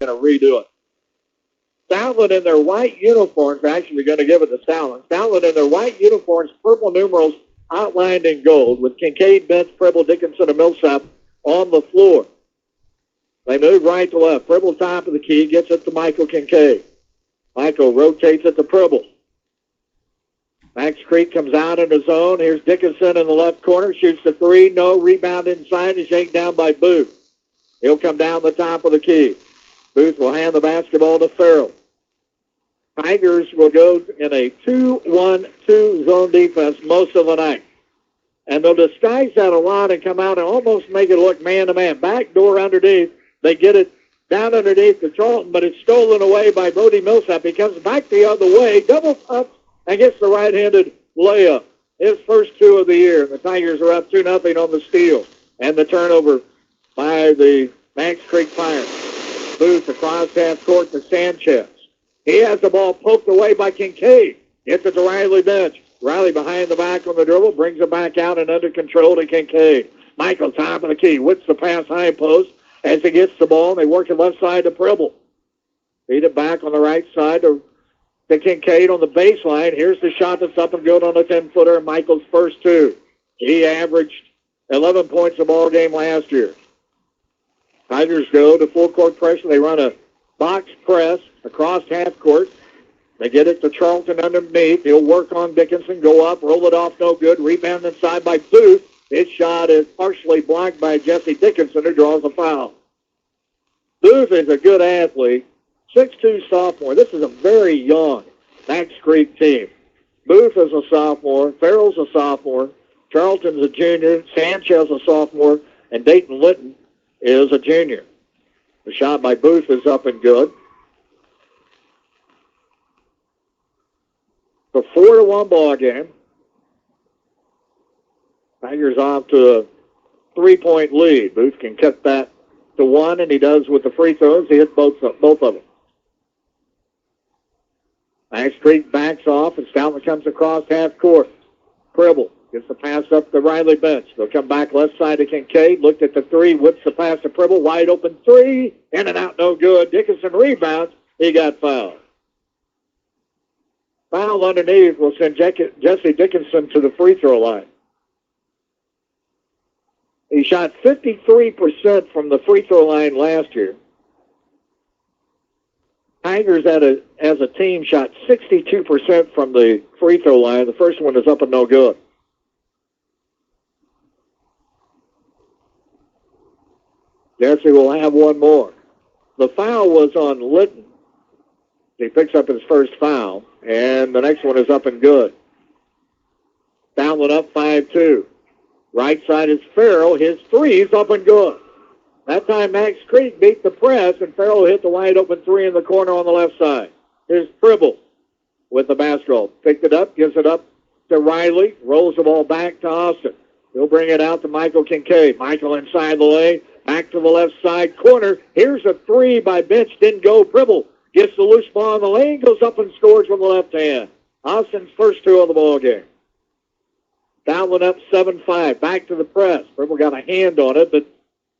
going to redo it. Stoutland in their white uniforms, actually going to give it to Stoutland. Stoutland in their white uniforms, purple numerals outlined in gold, with Kincaid, Bench, Pribble, Dickinson, and Millsap on the floor. They move right to left. Pribble top of the key, gets it to Michael Kincaid. Michael rotates it to Pribble. Macks Creek comes out in his zone. Here's Dickinson in the left corner. Shoots the three. No. Rebound inside. He's shaken down by Booth. He'll come down the top of the key. Booth will hand the basketball to Farrell. Tigers will go in a 2-1-2 zone defense most of the night. And they'll disguise that a lot and come out and almost make it look man-to-man. Backdoor underneath. They get it down underneath to Charlton, but it's stolen away by Brody Millsap. He comes back the other way, double up, and gets the right-handed layup. His first two of the year. The Tigers are up 2-0 on the steal. And the turnover by the Macks Creek Pirates. Booth across half court to Sanchez. He has the ball poked away by Kincaid. Gets it to Riley Bench. Riley behind the back on the dribble, brings it back out and under control to Kincaid. Michael top of the key, whips the pass high post as he gets the ball, and they work it left side to Pribble. Feed it back on the right side to Kincaid on the baseline. Here's the shot that's up and good on a 10-footer, Michael's first two. He averaged 11 points a ball game last year. Tigers go to full court pressure. They run a box press across half court. They get it to Charlton underneath. He'll work on Dickinson, go up, roll it off, no good. Rebound inside by Booth. His shot is partially blocked by Jesse Dickinson, who draws a foul. Booth is a good athlete, 6'2" sophomore. This is a very young Macks Creek team. Booth is a sophomore. Farrell's a sophomore. Charlton's a junior. Sanchez a sophomore. And Dayton Litton is a junior. The shot by Booth is up and good. The 4-1 ball game. Tigers off to a 3-point lead. Booth can cut that to one, and he does with the free throws. He hit both of them. Macks Creek backs off, and Stoutland comes across half court. Pribble gets the pass up to Riley Bench. They'll come back left side to Kincaid. Looked at the three, whips the pass to Pribble. Wide open three. In and out, no good. Dickinson rebounds. He got fouled. Foul underneath will send Jesse Dickinson to the free throw line. He shot 53% from the free throw line last year. Tigers as a team shot 62% from the free throw line. The first one is up and no good. Jesse will have one more. The foul was on Litton. He picks up his first foul, and the next one is up and good. Stoutland up 5-2. Right side is Farrell. His three is up and good. That time Macks Creek beat the press, and Farrell hit the wide open three in the corner on the left side. Here's Pribble with the basketball. Picked it up, gives it up to Riley, rolls the ball back to Austin. He'll bring it out to Michael Kincaid. Michael inside the lane, back to the left side corner. Here's a three by Bench, didn't go. Pribble gets the loose ball in the lane, goes up and scores with the left hand. Austin's first two of the ball game. Stoutland up 7-5. Back to the press. Pribble got a hand on it, but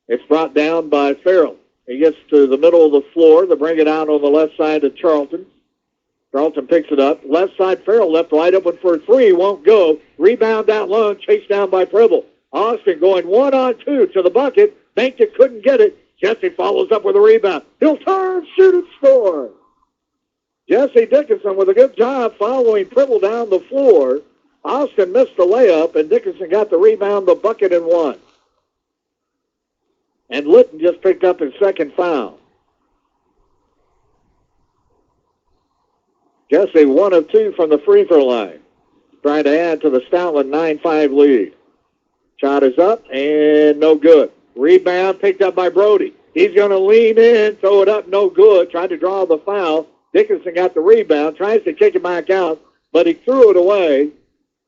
it's brought down by Farrell. He gets to the middle of the floor. They bring it out on the left side to Charlton. Charlton picks it up. Left side, Farrell left wide open for a three. Won't go. Rebound down low, chased down by Pribble. Austin going 1-on-2 to the bucket. Banked it, couldn't get it. Jesse follows up with a rebound. He'll turn, shoot, and score. Jesse Dickinson with a good job following Pribble down the floor. Austin missed the layup, and Dickinson got the rebound, the bucket, and one. And Litton just picked up his second foul. Jesse 1 of 2 from the free throw line. Trying to add to the Stoutland 9-5 lead. Shot is up, and no good. Rebound picked up by Brody. He's going to lean in, throw it up, no good. Tried to draw the foul. Dickinson got the rebound, tries to kick it back out, but he threw it away.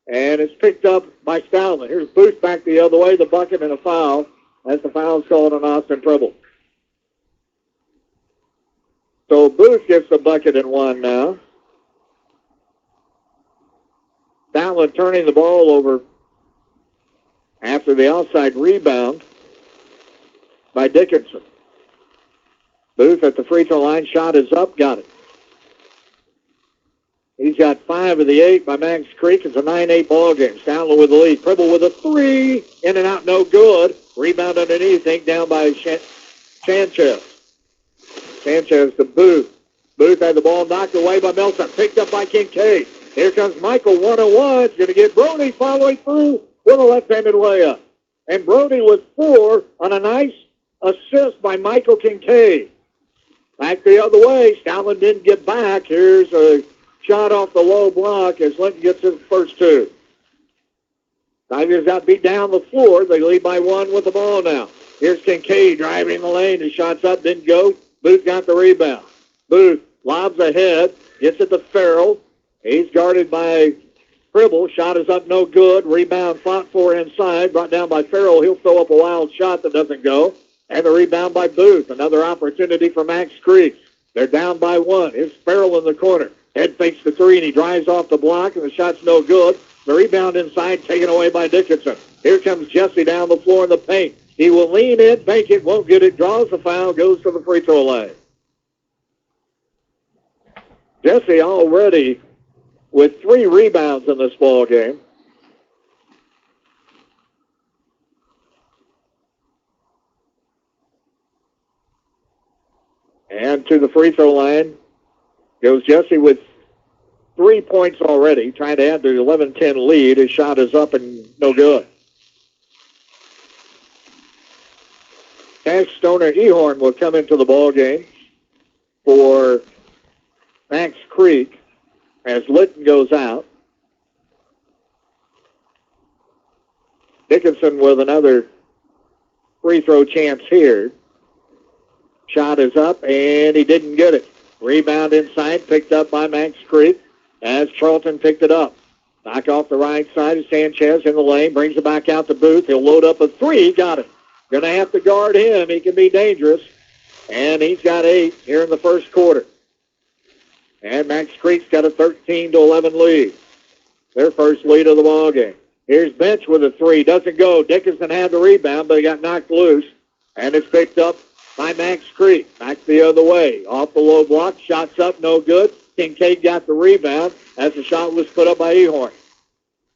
And it's picked up by Stoutland. Here's Booth back the other way, the bucket and a foul. As the foul is called on Austin Pribble. So Booth gets the bucket and one now. Stoutland turning the ball over after the outside rebound by Dickinson. Booth at the free throw line. Shot is up. Got it. He's got 5 of the 8 by Macks Creek. It's a 9-8 ball game. Stoutland with the lead. Pribble with a 3. In and out, no good. Rebound underneath. Think down by Sanchez. Sanchez to Booth. Booth had the ball knocked away by Millsap. Picked up by Kincaid. Here comes Michael, 1-on-1. He's going to get Brody following through with a left-handed layup. And Brody with 4 on a nice assist by Michael Kincaid. Back the other way. Stoutland didn't get back. Here's a shot off the low block as Linton gets his first 2. Tigers got beat down the floor. They lead by 1 with the ball now. Here's Kincaid driving the lane. His shot's up, didn't go. Booth got the rebound. Booth lobs ahead, gets it to Farrell. He's guarded by Pribble. Shot is up, no good. Rebound fought for inside. Brought down by Farrell. He'll throw up a wild shot that doesn't go. And the rebound by Booth. Another opportunity for Macks Creek. They're down by 1. Here's Farrell in the corner. Head fakes the 3, and he drives off the block, and the shot's no good. The rebound inside taken away by Dickinson. Here comes Jesse down the floor in the paint. He will lean in, bank it, won't get it, draws the foul, goes to the free throw line. Jesse already with 3 rebounds in this ball game. And to the free throw line goes Jesse with 3 points already, trying to add to the 11-10 lead. His shot is up and no good. Cash Stoner Ehorn will come into the ball game for Macks Creek as Litton goes out. Dickinson with another free throw chance here. Shot is up, and he didn't get it. Rebound inside, picked up by Macks Creek as Charlton picked it up. Back off the right side of Sanchez in the lane, brings it back out to Booth. He'll load up a 3, got it. Going to have to guard him. He can be dangerous. And he's got 8 here in the first quarter. And Macks Creek's got a 13-11 lead. Their first lead of the ball game. Here's Bench with a 3. Doesn't go. Dickinson had the rebound, but he got knocked loose. And it's picked up by Macks Creek. Back the other way. Off the low block. Shots up, no good. Kincaid got the rebound as the shot was put up by Ehorn.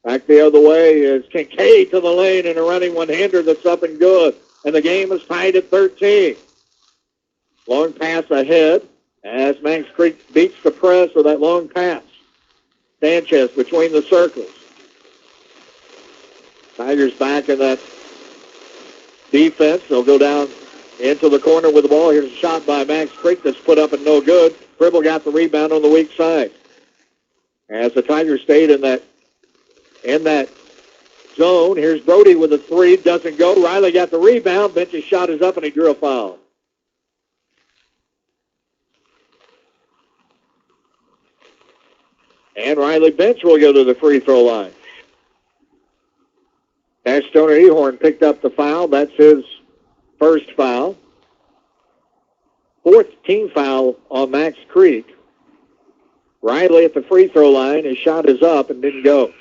Back the other way is Kincaid to the lane and a running one-hander that's up and good. And the game is tied at 13. Long pass ahead as Macks Creek beats the press with that long pass. Sanchez between the circles. Tigers back in that defense. They'll go down into the corner with the ball. Here's a shot by Macks Creek that's put up and no good. Pribble got the rebound on the weak side. As the Tigers stayed in that zone, here's Brody with a 3. Doesn't go. Riley got the rebound. Bench's shot is up, and he drew a foul. And Riley Bench will go to the free throw line. Cash Stoner Ehorn picked up the foul. That's his first foul. 4th team foul on Macks Creek. Riley at the free throw line. His shot is up and didn't go.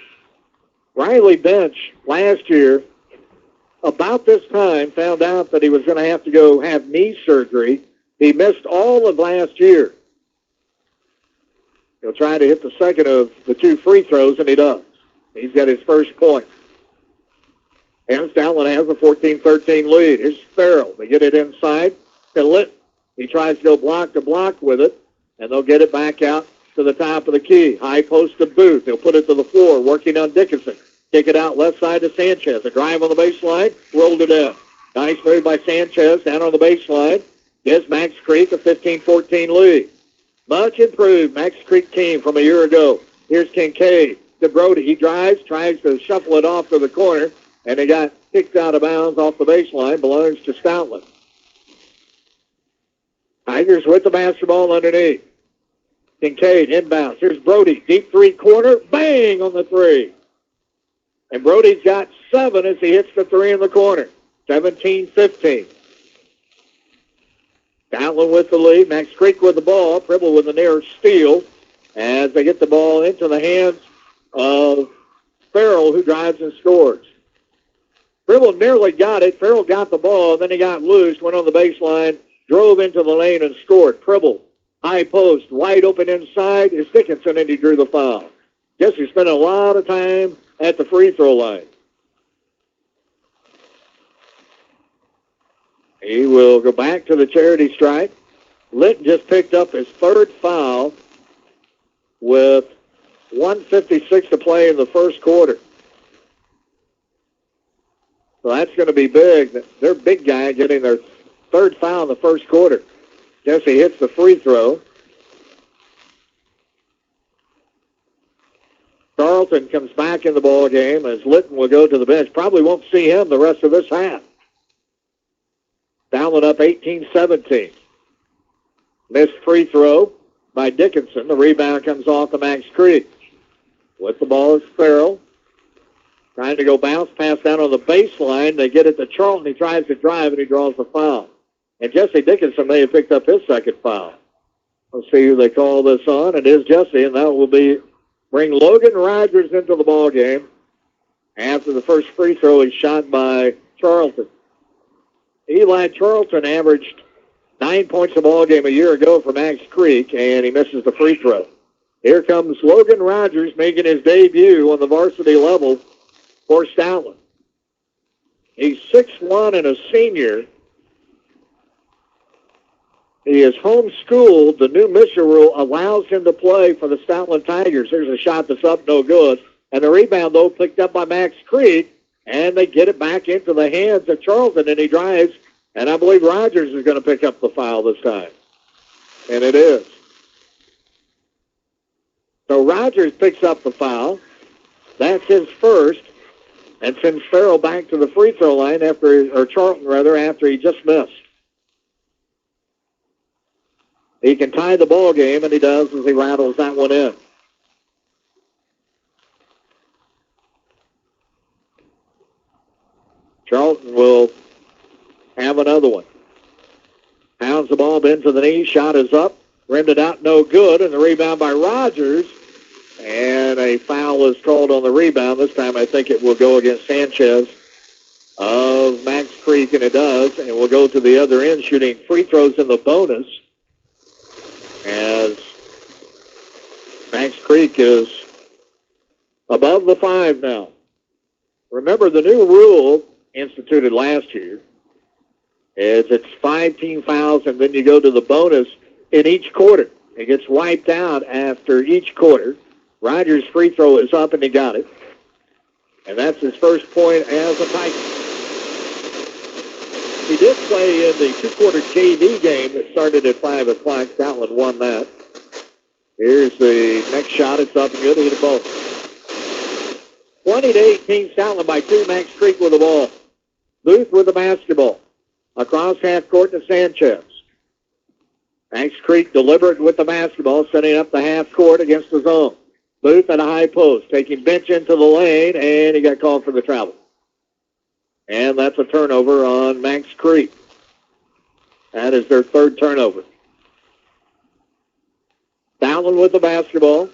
Riley Bench last year, about this time, found out that he was going to have to go have knee surgery. He missed all of last year. He'll try to hit the second of the 2 free throws, and he does. He's got his first point. And Stoutland has a 14-13 lead. Here's Farrell. They get it inside to Litton. He tries to go block to block with it, and they'll get it back out to the top of the key. High post to Booth. He'll put it to the floor, working on Dickinson. Kick it out left side to Sanchez. A drive on the baseline, rolled it in. Nice move by Sanchez down on the baseline. Gives Macks Creek a 15-14 lead. Much improved Macks Creek team from a year ago. Here's Kincaid to Brody. He drives, tries to shuffle it off to the corner, and it got kicked out of bounds off the baseline. Belongs to Stoutland. Tigers with the basketball underneath. Kincaid inbounds. Here's Brody. Deep 3-corner. Bang on the 3. And Brody's got 7 as he hits the 3 in the corner. 17-15. Stoutland with the lead. Macks Creek with the ball. Pribble with a near steal as they get the ball into the hands of Farrell, who drives and scores. Pribble nearly got it. Farrell got the ball, then he got loose, went on the baseline, drove into the lane and scored. Pribble, high post, wide open inside. It's Dickinson, and he drew the foul. Jesse spent a lot of time at the free throw line. He will go back to the charity stripe. Litton just picked up his third foul with 1:56 to play in the first quarter. So that's going to be big. Their big guy getting their third foul in the first quarter. Jesse hits the free throw. Charlton comes back in the ball game as Litton will go to the bench. Probably won't see him the rest of this half. Stoutland up 18-17. Missed free throw by Dickinson. The rebound comes off the Macks Creek. With the ball is Farrell. Trying to go bounce pass down on the baseline. They get it to Charlton. He tries to drive, and he draws the foul. And Jesse Dickinson may have picked up his second foul. Let's see who they call this on. It is Jesse, and that will bring Logan Rogers into the ball game. After the first free throw is shot by Charlton. Eli Charlton averaged 9 points a ball game a year ago for Macks Creek, and he misses the free throw. Here comes Logan Rogers making his debut on the varsity level for Stoutland. He's 6'1" and a senior. He is homeschooled. The new Misha rule allows him to play for the Stoutland Tigers. There's a shot that's up, no good. And the rebound, though, picked up by Macks Creek, and they get it back into the hands of Charlton, and he drives. And I believe Rogers is going to pick up the foul this time. And it is. So Rogers picks up the foul. That's his first. And sends Farrell back to the free throw line Charlton after he just missed. He can tie the ball game, and he does as he rattles that one in. Charlton will have another one. Pounds the ball, bends to the knee, shot is up, rimmed it out, no good, and the rebound by Rogers. And a foul is called on the rebound. This time I think it will go against Sanchez of Macks Creek, and it does. And we'll go to the other end, shooting free throws in the bonus, as Macks Creek is above the 5 now. Remember, the new rule instituted last year is it's 5 team fouls, and then you go to the bonus in each quarter. It gets wiped out after each quarter. Rogers' free throw is up, and he got it. And that's his first point as a Tiger. He did play in the two-quarter JV game that started at 5 o'clock. Stoutland won that. Here's the next shot. It's up and good. He hit a both. 20-18, Stoutland by 2. Macks Creek with the ball. Booth with the basketball. Across half court to Sanchez. Macks Creek delivered with the basketball, setting up the half court against the zone. Booth at a high post, taking bench into the lane, and he got called for the travel. And that's a turnover on Macks Creek. That is their third turnover. Stoutland with the basketball.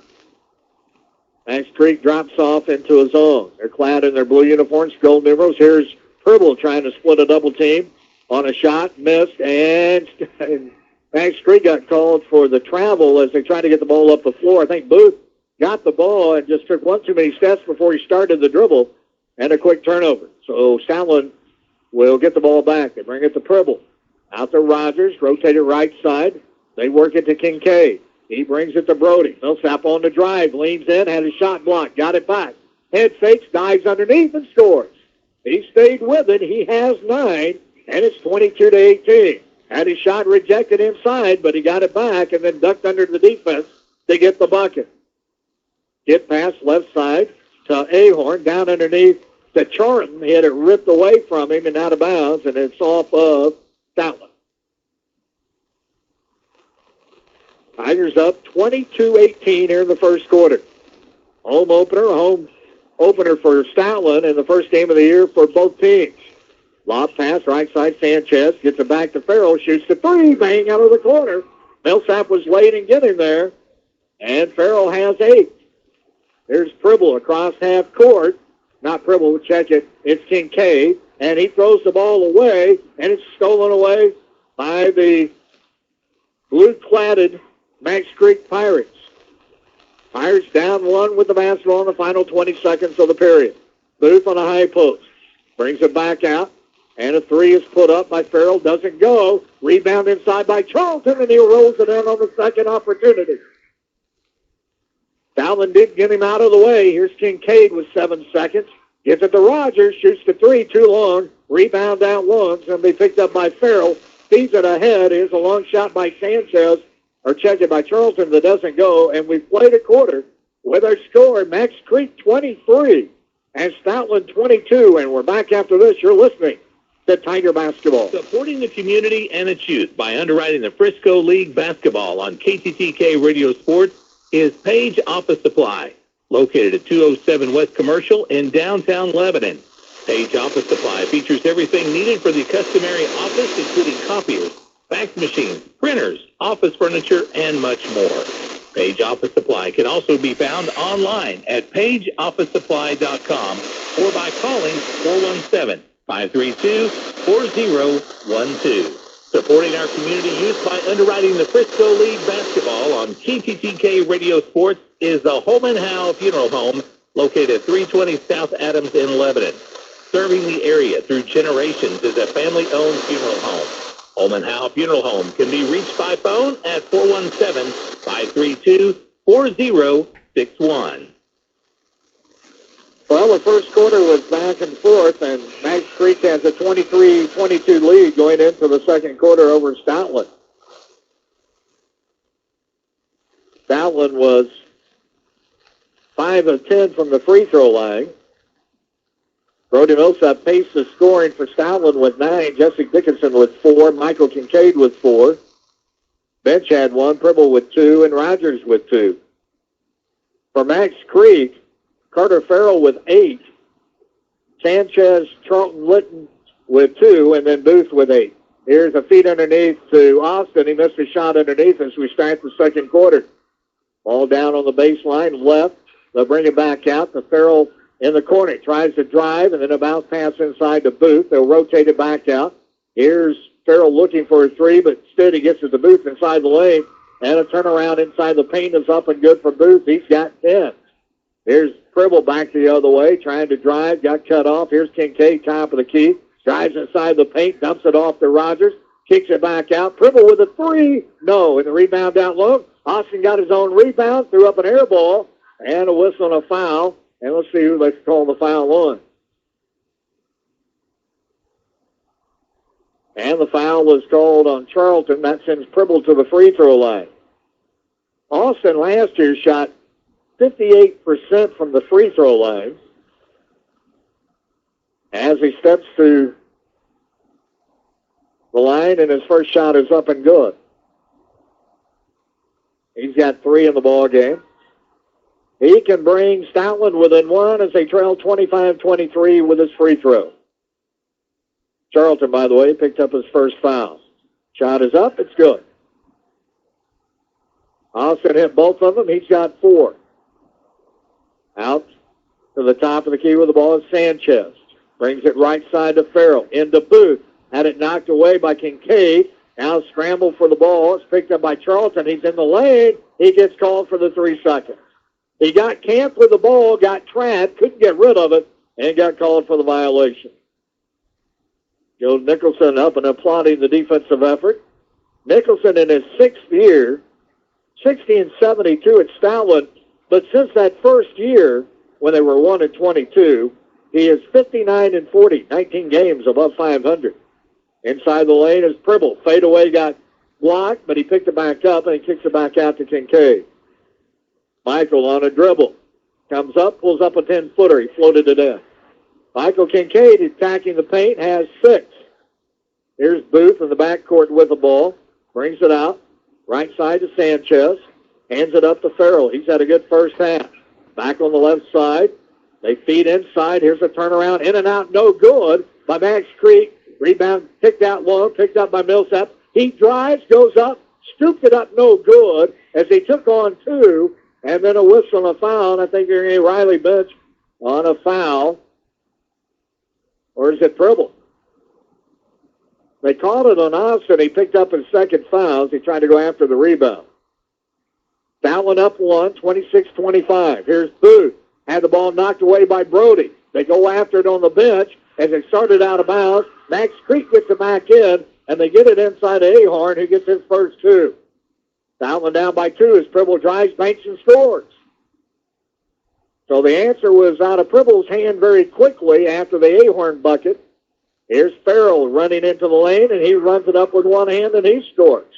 Macks Creek drops off into a zone. They're clad in their blue uniforms, gold numerals. Here's Pribble trying to split a double team on a shot, missed, and Macks Creek got called for the travel as they tried to get the ball up the floor. I think Booth got the ball and just took one too many steps before he started the dribble, and a quick turnover. So Stoutland will get the ball back. They bring it to Pribble. Out to Rogers, rotated right side. They work it to Kincaid. He brings it to Brody. Millsap on the drive, leans in, had his shot blocked, got it back. Head fakes, dives underneath, and scores. He stayed with it. He has 9, and it's 22-18. Had his shot rejected inside, but he got it back and then ducked under the defense to get the bucket. Get past left side to Ahorn, down underneath to Charlton. He had it ripped away from him and out of bounds, and it's off of Stoutland. Tigers up 22-18 here in the first quarter. Home opener for Stoutland in the first game of the year for both teams. Lob pass, right side, Sanchez gets it back to Farrell, shoots the 3, bang out of the corner. Millsap was late in getting there, and Farrell has 8. There's Pribble across half court. Not Pribble, check it. It's Kincaid, and he throws the ball away, and it's stolen away by the blue-cladded Macks Creek Pirates. Pirates down one with the basketball in the final 20 seconds of the period. Booth on a high post. Brings it back out. And a three is put up by Farrell. Doesn't go. Rebound inside by Charlton, and he rolls it in on the second opportunity. Stoutland did get him out of the way. Here's Kincaid with 7 seconds. Gets it to Rogers. Shoots the three. Too long. Rebound out long. It's going to be picked up by Farrell. Feeds it ahead. Here's a long shot by Sanchez. Or checked it by Charlton that doesn't go. And we've played a quarter with our score, Macks Creek 23 and Stoutland 22. And we're back after this. You're listening to Tiger Basketball. Supporting the community and its youth by underwriting the Frisco League basketball on KTTK Radio Sports is Page Office Supply, located at 207 West Commercial in downtown Lebanon. Page Office Supply features everything needed for the customary office, including copiers, fax machines, printers, office furniture, and much more. Page Office Supply can also be found online at pageofficesupply.com or by calling 417-532-4012. Supporting our community youth by underwriting the Frisco League basketball on KTTK Radio Sports is the Holman Howe Funeral Home, located at 320 South Adams in Lebanon. Serving the area through generations is a family-owned funeral home. Holman Howe Funeral Home can be reached by phone at 417-532-4061. Well, the first quarter was back and forth, and Macks Creek has a 23-22 lead going into the second quarter over Stoutland. Stoutland was 5 of 10 from the free throw line. Brody Millsap paced the scoring for Stoutland with 9. Jesse Dickinson with 4. Michael Kincaid with 4. Bench had 1. Pribble with 2. And Rogers with 2. For Macks Creek, Carter Farrell with 8. Sanchez, Charlton Litton with 2. And then Booth with 8. Here's a feed underneath to Austin. He missed a shot underneath as we start the second quarter. Ball down on the baseline, left. They'll bring it back out to Farrell in the corner. Tries to drive, and then a bounce pass inside to Booth. They'll rotate it back out. Here's Farrell looking for a three, but instead he gets it to Booth inside the lane. And a turnaround inside the paint is up and good for Booth. He's got 10. Here's Pribble back the other way, trying to drive, got cut off. Here's Kincaid, top of the key. Drives inside the paint, dumps it off to Rogers. Kicks it back out. Pribble with a three. No, and the rebound out low. Austin got his own rebound, threw up an air ball, and a whistle and a foul. And let's see who let's call the foul on. And the foul was called on Charlton. That sends Pribble to the free throw line. Austin last year shot 58% from the free throw line. As he steps to the line, and his first shot is up and good. He's got 3 in the ball game. He can bring Stoutland within 1 as they trail 25-23 with his free throw. Charlton, by the way, picked up his first foul. Shot is up. It's good. Austin hit both of them. He's got 4. Out to the top of the key with the ball is Sanchez. Brings it right side to Farrell. Into Booth. Had it knocked away by Kincaid. Now scramble for the ball. It's picked up by Charlton. He's in the lane. He gets called for the 3 seconds. He got camped with the ball, got trapped, couldn't get rid of it, and got called for the violation. Joe Nicholson up and applauding the defensive effort. Nicholson in his 6th year, 60-72 at Stoutland, but since that first year, when they were 1-22, he is 59-40, 19 games above 500. Inside the lane is Pribble. Fadeaway got blocked, but he picked it back up, and he kicks it back out to Kincaid. Michael on a dribble. Comes up, pulls up a 10-footer. He floated it in. Michael Kincaid attacking the paint, has 6. Here's Booth in the backcourt with the ball. Brings it out. Right side to Sanchez. Hands it up to Farrell. He's had a good first half. Back on the left side. They feed inside. Here's a turnaround. In and out, no good by Macks Creek. Rebound picked out low, picked up by Millsap. He drives, goes up, scooped it up, no good, as he took on 2, and then a whistle and a foul. And I think you're going to get Riley bench on a foul. Or is it Pribble? They called it on Austin. He picked up his second foul as he tried to go after the rebound. Stoutland up one, 26-25. Here's Booth. Had the ball knocked away by Brody. They go after it on the bench as it started out of bounds. Macks Creek gets it back in, and they get it inside of Ahorn, who gets his first two. Stoutland down by two as Pribble drives, banks, and scores. So the answer was out of Pribble's hand very quickly after the Ahorn bucket. Here's Farrell running into the lane, and he runs it up with one hand, and he scores.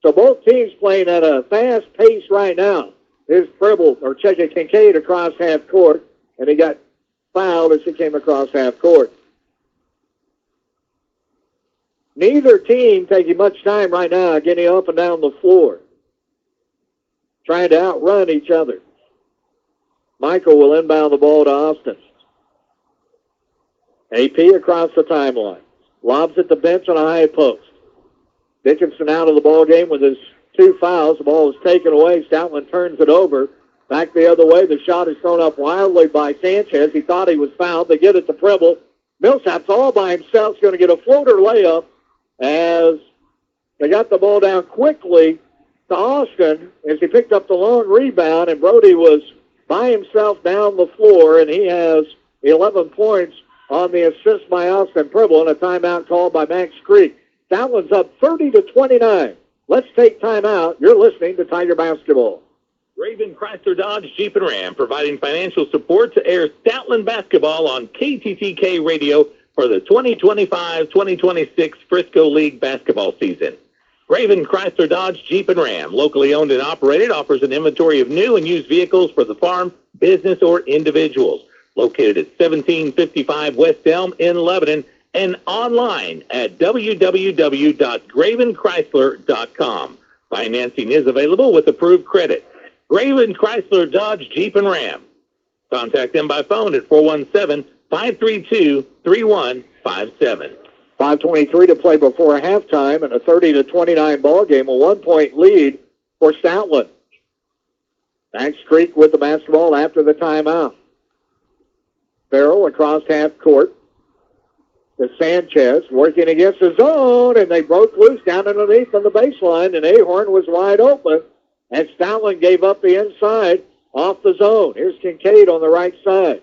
So both teams playing at a fast pace right now. Here's Pribble, or Checa Kincaid, across half court, and he got fouled as he came across half court. Neither team taking much time right now getting up and down the floor, trying to outrun each other. Michael will inbound the ball to Austin. AP across the timeline. Lobs at the bench on a high post. Dickinson out of the ball game with his two fouls. The ball is taken away. Stoutland turns it over. Back the other way. The shot is thrown up wildly by Sanchez. He thought he was fouled. They get it to Pribble. Millsap's all by himself. He's going to get a floater layup as they got the ball down quickly to Austin as he picked up the long rebound, and Brody was by himself down the floor, and he has 11 points on the assist by Austin Pribble, and a timeout called by Macks Creek. Stoutland's up 30-29. Let's take timeout. You're listening to Tiger Basketball. Raven Chrysler Dodge Jeep and Ram providing financial support to air Stoutland basketball on KTTK radio for the 2025-2026 Frisco League basketball season. Raven Chrysler Dodge Jeep and Ram, locally owned and operated, offers an inventory of new and used vehicles for the farm, business, or individuals. Located at 1755 West Elm in Lebanon and online at www.gravenchrysler.com. Financing is available with approved credit. Raven Chrysler Dodge Jeep and Ram. Contact them by phone at 417-532-3157. 5:23 to play before halftime, and a 30-29 ball game, a 1-point lead for Stoutland. Macks Creek with the basketball after the timeout. Farrell across half court to Sanchez, working against the zone, and they broke loose down underneath on the baseline, and Ahorn was wide open, and Stoutland gave up the inside off the zone. Here's Kincaid on the right side.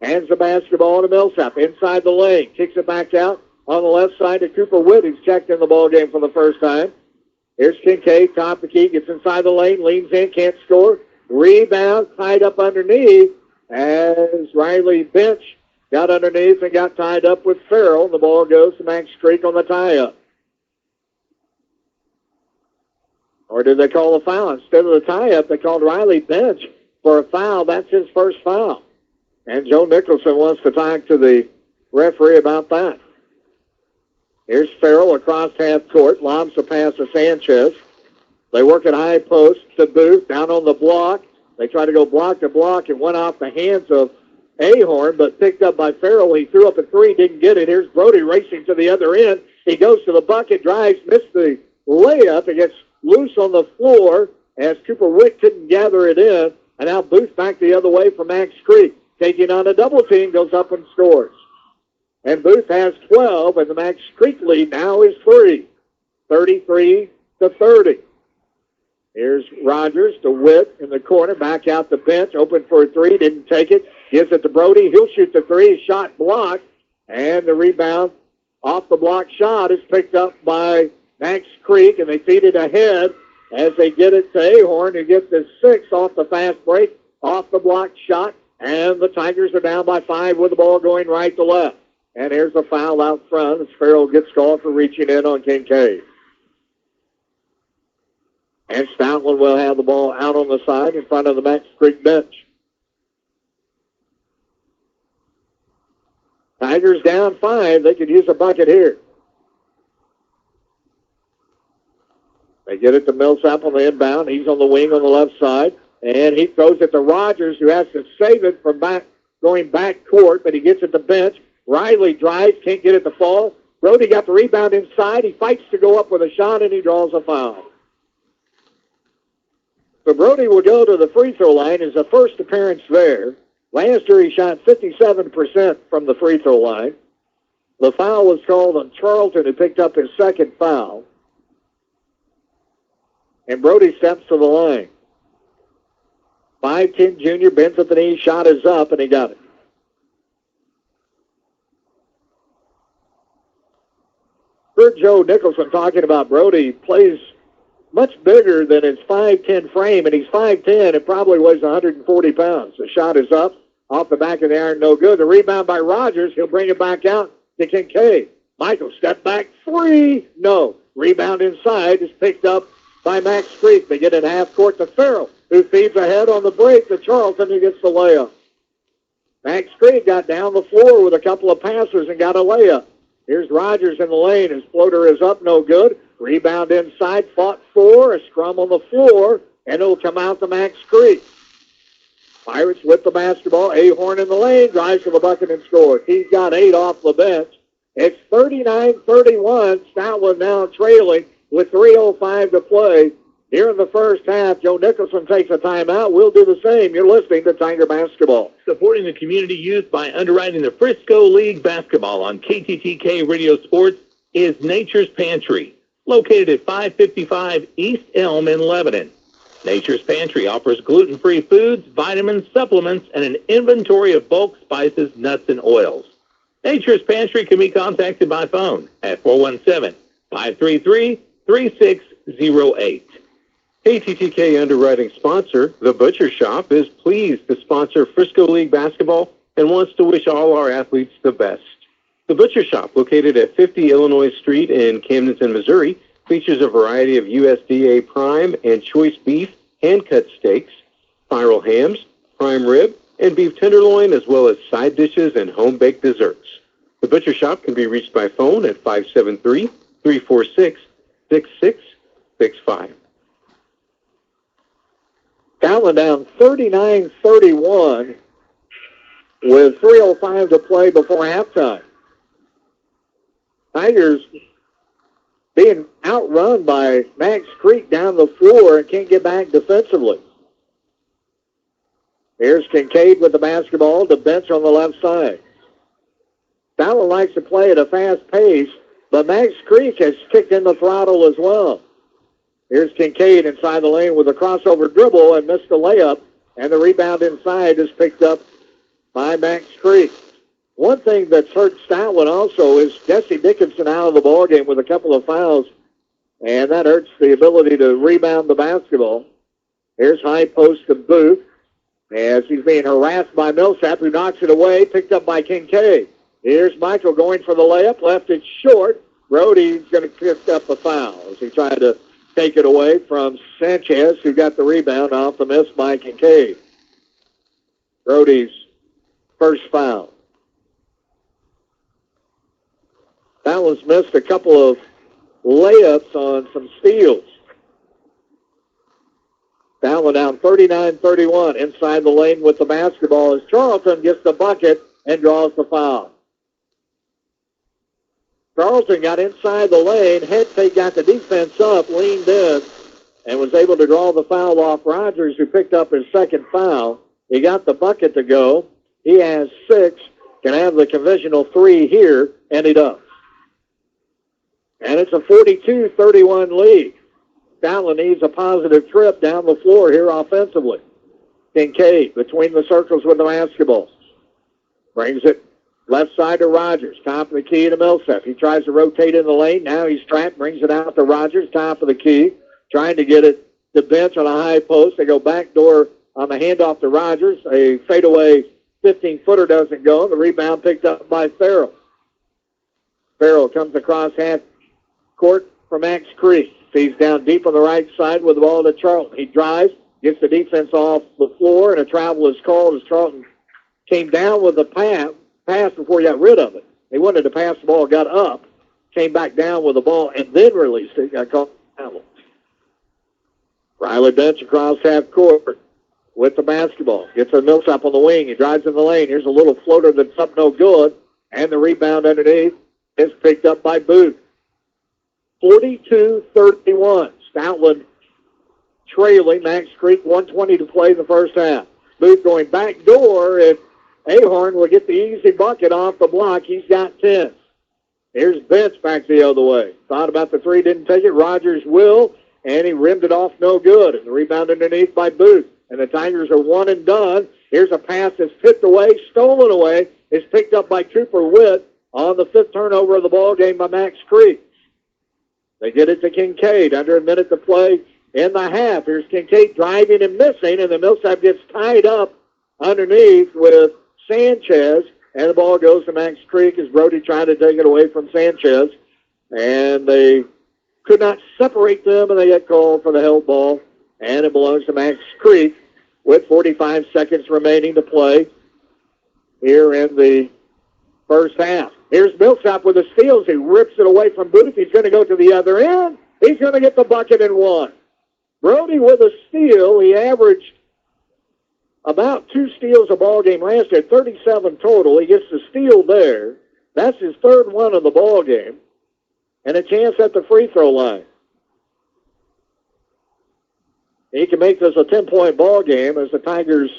Hands the basketball to Millsap inside the lane. Kicks it back out on the left side to Cooper Witt, who's checked in the ball game for the first time. Here's Kincaid, top of the key, gets inside the lane, leans in, can't score. Rebound, tied up underneath, as Riley Bench got underneath and got tied up with Farrell. The ball goes to Macks Creek on the tie-up. Or did they call a foul? Instead of the tie-up, they called Riley Bench for a foul. That's his first foul. And Joe Nicholson wants to talk to the referee about that. Here's Farrell across half court, lobs the pass to Sanchez. They work at high post to Booth, down on the block. They try to go block to block. It went off the hands of Ahorn, but picked up by Farrell. He threw up a three, didn't get it. Here's Brody racing to the other end. He goes to the bucket, drives, missed the layup. It gets loose on the floor as Cooper Witt couldn't gather it in. And now Booth back the other way for Macks Creek. Taking on a double team, goes up and scores. And Booth has 12, and the Macks Creek lead now is 3, 33-30. Here's Rogers to Witt in the corner, back out the bench, open for a three, didn't take it. Gives it to Brody. He'll shoot the three. Shot blocked, and the rebound off the block shot is picked up by Macks Creek, and they feed it ahead as they get it to Ahorn, who gets his 6 off the fast break, off the block shot, and the Tigers are down by 5 with the ball going right to left. And here's a foul out front as Farrell gets called for reaching in on Kincaid. And Stoutland will have the ball out on the side in front of the Macks Creek bench. Tigers down 5. They could use a bucket here. They get it to Millsap on the inbound. He's on the wing on the left side. And he throws it to Rogers, who has to save it from going back court, but he gets it to bench. Riley drives, can't get it to fall. Brody got the rebound inside. He fights to go up with a shot, and he draws a foul. So Brody will go to the free throw line. It's the first appearance there. Last year he shot 57% from the free throw line. The foul was called on Charlton, who picked up his second foul. And Brody steps to the line. 5'10" junior, bends at the knee, shot is up, and he got it. Heard Joe Nicholson talking about Brody. Plays much bigger than his 5'10" frame, and he's 5'10" and probably weighs 140 pounds. The shot is up, off the back of the iron, no good. The rebound by Rogers. He'll bring it back out to Kincaid. Michael, step back, three. No. Rebound inside is picked up by Macks Creek. They get it half court to Farrell, who feeds ahead on the break to Charlton, who gets the layup. Macks Creek got down the floor with a couple of passers and got a layup. Here's Rogers in the lane. His floater is up, no good. Rebound inside, fought for, a scrum on the floor, and it'll come out to Macks Creek. Pirates with the basketball. Ahorn in the lane, drives to the bucket and scores. He's got 8 off the bench. It's 39-31. Stoutland now trailing with 3:05 to play. Here in the first half, Joe Nicholson takes a timeout. We'll do the same. You're listening to Tiger Basketball. Supporting the community youth by underwriting the Frisco League basketball on KTTK Radio Sports is Nature's Pantry, located at 555 East Elm in Lebanon. Nature's Pantry offers gluten-free foods, vitamins, supplements, and an inventory of bulk spices, nuts, and oils. Nature's Pantry can be contacted by phone at 417-533-3608. KTTK underwriting sponsor, The Butcher Shop, is pleased to sponsor Frisco League basketball and wants to wish all our athletes the best. The Butcher Shop, located at 50 Illinois Street in Camdenton, Missouri, features a variety of USDA prime and choice beef, hand-cut steaks, spiral hams, prime rib, and beef tenderloin, as well as side dishes and home-baked desserts. The Butcher Shop can be reached by phone at 573-346-6665. Stoutland down 39-31 with 3:05 to play before halftime. Tigers being outrun by Macks Creek down the floor and can't get back defensively. Here's Kincaid with the basketball, the bench on the left side. Stoutland likes to play at a fast pace, but Macks Creek has kicked in the throttle as well. Here's Kincaid inside the lane with a crossover dribble and missed the layup, and the rebound inside is picked up by Macks Creek. One thing that's hurt Stoutland also is Jesse Dickinson out of the ballgame with a couple of fouls, and that hurts the ability to rebound the basketball. Here's high post to Booth as he's being harassed by Millsap, who knocks it away, picked up by Kincaid. Here's Michael going for the layup, left it short. Brody's going to pick up a foul as he tried to take it away from Sanchez, who got the rebound off the miss by Kincaid. Brody's first foul. Stoutland's missed a couple of layups on some steals. Stoutland down 39-31 inside the lane with the basketball as Charlton gets the bucket and draws the foul. Charlton got inside the lane, head fake, got the defense up, leaned in, and was able to draw the foul off Rogers, who picked up his second foul. He got the bucket to go. He has 6, can have the conventional 3 here, and he does. And it's a 42-31 lead. Stoutland needs a positive trip down the floor here offensively. Kincaid between the circles with the basketball. Brings it left side to Rogers. Top of the key to Millsap. He tries to rotate in the lane. Now he's trapped. Brings it out to Rogers. Top of the key. Trying to get it to bench on a high post. They go backdoor on the handoff to Rogers. A fadeaway 15-footer doesn't go. The rebound picked up by Farrell. Farrell comes across half court for Macks Creek. He's down deep on the right side with the ball to Charlton. He drives, gets the defense off the floor, and a travel is called as Charlton came down with the pass before he got rid of it. He wanted to pass the ball, got up, came back down with the ball, and then released it. Got called travel. Riley bench across half court with the basketball. Gets a Millsap on the wing. He drives in the lane. Here's a little floater that's up no good, and the rebound underneath is picked up by Booth. 42-31. Stoutland trailing. Macks Creek 1:20 to play in the first half. Booth going back door, and Ahorn will get the easy bucket off the block. He's got 10. Here's Vince back the other way. Thought about the three, didn't take it. Rogers will, and he rimmed it off no good. And the rebound underneath by Booth. And the Tigers are one and done. Here's a pass that's tipped away, stolen away. It's picked up by Cooper Witt on the fifth turnover of the ball game by Macks Creek. They get it to Kincaid. Under a minute to play in the half. Here's Kincaid driving and missing, and the Millsap gets tied up underneath with Sanchez, and the ball goes to Macks Creek as Brody tried to take it away from Sanchez, and they could not separate them, and they get called for the held ball, and it belongs to Macks Creek with 45 seconds remaining to play here in the first half. Here's Millsap with the steals. He rips it away from Booth. He's going to go to the other end. He's going to get the bucket and one. Brody with a steal. He averaged about 2 steals a ball game last year, 37 total. He gets the steal there. That's his third one of the ball game, and a chance at the free throw line. He can make this a 10-point ball game as the Tigers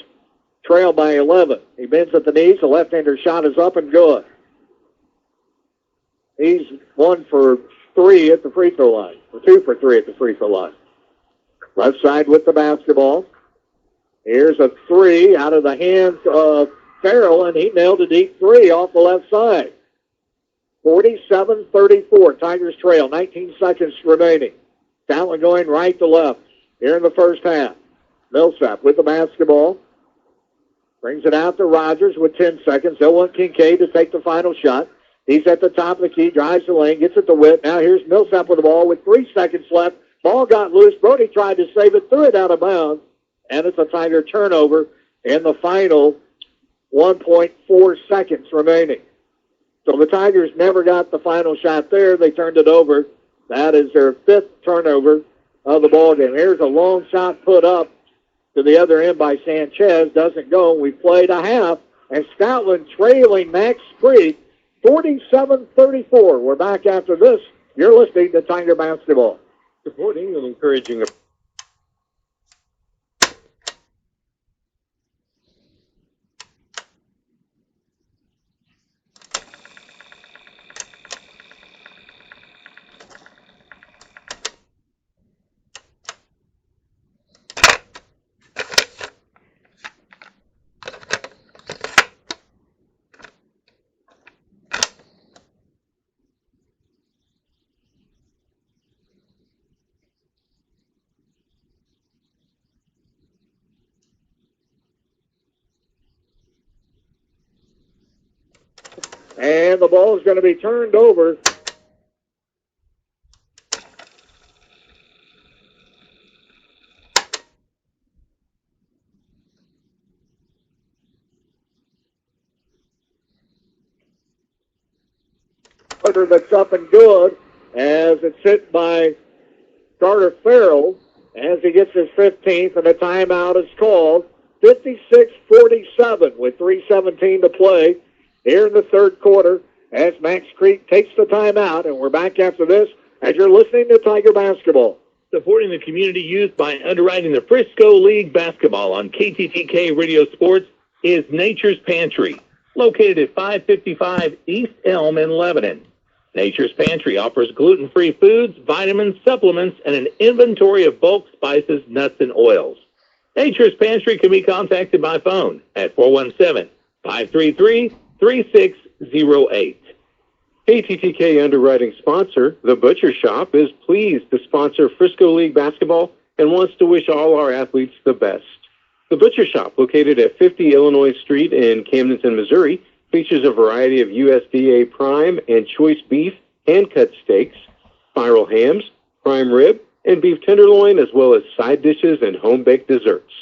trail by 11. He bends at the knees. The left-hander shot is up and good. He's 1 for 3 at the free throw line, or 2 for 3 at the free throw line. Left side with the basketball. Here's a 3 out of the hands of Farrell, and he nailed a deep 3 off the left side. 47-34. Tigers trail. 19 seconds remaining. Stoutland going right to left here in the first half. Millsap with the basketball. Brings it out to Rogers with 10 seconds. They'll want Kincaid to take the final shot. He's at the top of the key, drives the lane, gets it to Witt. Now here's Millsap with the ball with 3 seconds left. Ball got loose. Brody tried to save it, threw it out of bounds, and it's a Tiger turnover in the final 1.4 seconds remaining. So the Tigers never got the final shot there. They turned it over. That is their 5th turnover of the ball game. Here's a long shot put up to the other end by Sanchez. Doesn't go. We played a half, and Stoutland trailing Macks Creek 47-34. We're back after this. You're listening to Tiger Basketball. Supporting and encouraging And the ball is going to be turned over. That's up and good as it's hit by Carter Farrell as he gets his 15th, and a timeout is called. 56-47 with 3:17 to play here in the third quarter as Macks Creek takes the timeout, and we're back after this as you're listening to Tiger Basketball. Supporting the community youth by underwriting the Frisco League basketball on KTTK Radio Sports is Nature's Pantry, located at 555 East Elm in Lebanon. Nature's Pantry offers gluten-free foods, vitamins, supplements, and an inventory of bulk spices, nuts, and oils. Nature's Pantry can be contacted by phone at 417-533-3608. KTTK underwriting sponsor, The Butcher Shop, is pleased to sponsor Frisco League basketball and wants to wish all our athletes the best. The Butcher Shop, located at 50 Illinois Street in Camdenton, Missouri, features a variety of USDA prime and choice beef, hand-cut steaks, spiral hams, prime rib, and beef tenderloin, as well as side dishes and home-baked desserts.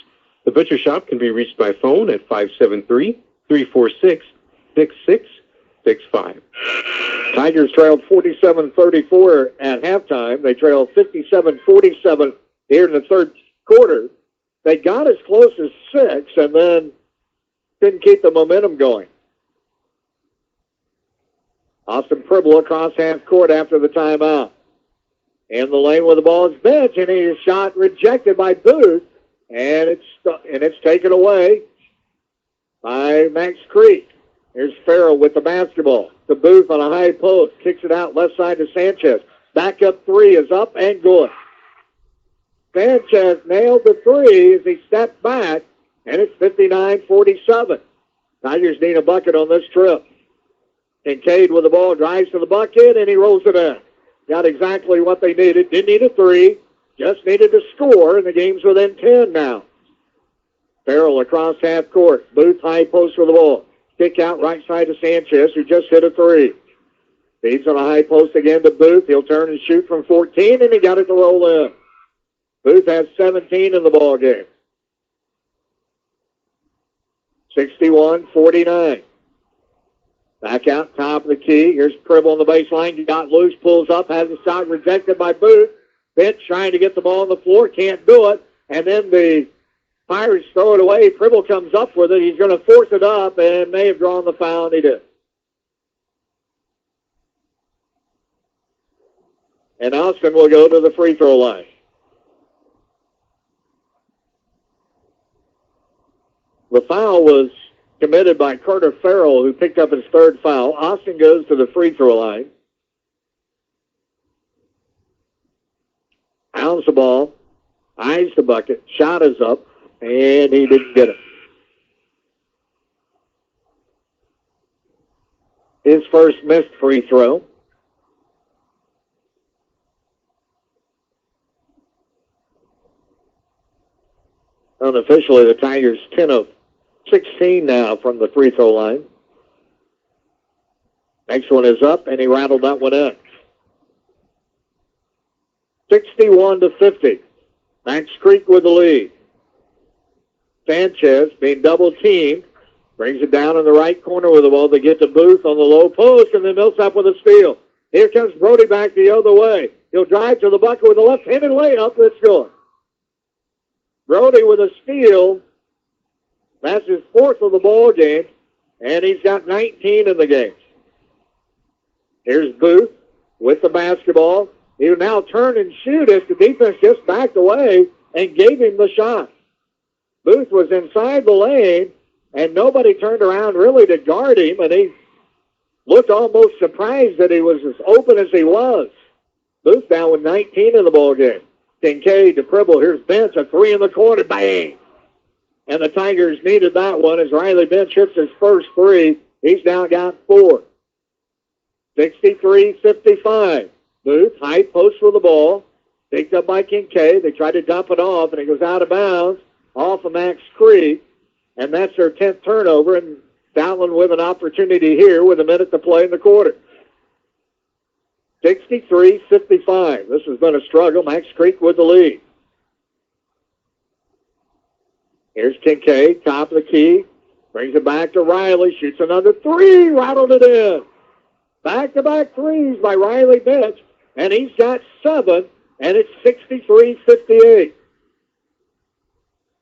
The Butcher Shop can be reached by phone at 573-346-6665. Tigers trailed 47-34 at halftime. They trailed 57-47 here in the third quarter. They got as close as 6 and then couldn't keep the momentum going. Austin Pribble across half court after the timeout. In the lane with the ball is Bench, and he is shot rejected by Booth, and it's taken away by Macks Creek. Here's Farrell with the basketball. To Booth on a high post. Kicks it out left side to Sanchez. Back up three is up and good. Sanchez nailed the three as he stepped back, and it's 59-47. Tigers need a bucket on this trip. Kincaid with the ball, drives to the bucket, and he rolls it in. Got exactly what they needed. Didn't need a three, just needed to score, and the game's within 10 now. Farrell across half court. Booth high post with the ball. Kick out right side to Sanchez, who just hit a three. Feeds on a high post again to Booth. He'll turn and shoot from 14, and he got it to roll in. Booth has 17 in the ball game. 61-49. Back out top of the key. Here's Pribble on the baseline. He got loose, pulls up, has a shot rejected by Booth. Bench trying to get the ball on the floor, can't do it. And then the Pirates throw it away. Pribble comes up with it. He's going to force it up and may have drawn the foul, and he did. And Austin will go to the free throw line. The foul was committed by Carter Farrell, who picked up his third foul. Austin goes to the free throw line. Pounds the ball, eyes the bucket, shot is up, and he didn't get it. His first missed free throw. Unofficially, the Tigers 10 of 16 now from the free throw line. Next one is up, and he rattled that one in. 61-50. Macks Creek with the lead. Sanchez being double teamed. Brings it down in the right corner with the ball. They get to Booth on the low post, and then Millsap with a steal. Here comes Brody back the other way. He'll drive to the bucket with a left-handed layup. Let's go. Brody with a steal. That's his fourth of the ball game, and he's got 19 in the game. Here's Booth with the basketball. He'll now turn and shoot as the defense just backed away and gave him the shot. Booth was inside the lane, and nobody turned around really to guard him, and he looked almost surprised that he was as open as he was. Booth down with 19 in the ball game. Kincaid to Pribble. Here's Bench, a three in the corner. Bang! And the Tigers needed that one as Riley Bench hits his first three. He's now got four. 63-55. Booth, high post with the ball. Picked up by Kincaid. They try to dump it off, and it goes out of bounds off of Macks Creek. And that's their 10th turnover, and Stoutland with an opportunity here with a minute to play in the quarter. 63-55. This has been a struggle. Macks Creek with the lead. Here's Kincaid, top of the key. Brings it back to Riley. Shoots another three. Rattled it in. Back-to-back threes by Riley Bench. And he's got 7. And it's 63-58.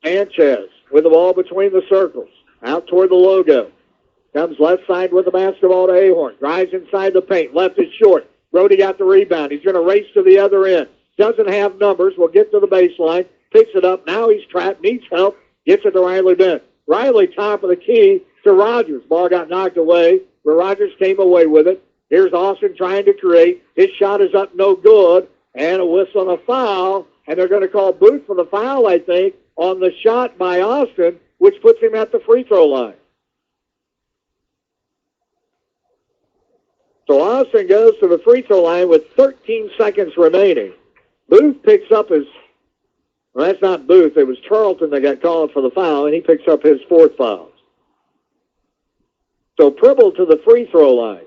Sanchez with the ball between the circles. Out toward the logo. Comes left side with the basketball to Ahorn. Drives inside the paint. Left is short. Brody got the rebound. He's going to race to the other end. Doesn't have numbers. Will get to the baseline. Picks it up. Now he's trapped. Needs help. Gets it to Riley Bench. Riley top of the key to Rogers. Ball got knocked away, but Rogers came away with it. Here's Austin trying to create. His shot is up, no good. And a whistle and a foul. And they're going to call Booth for the foul, I think, on the shot by Austin, which puts him at the free throw line. So Austin goes to the free throw line with 13 seconds remaining. Booth picks up his... Well, that's not Booth. It was Charlton that got called for the foul, and he picks up his fourth foul. So Pribble to the free throw line.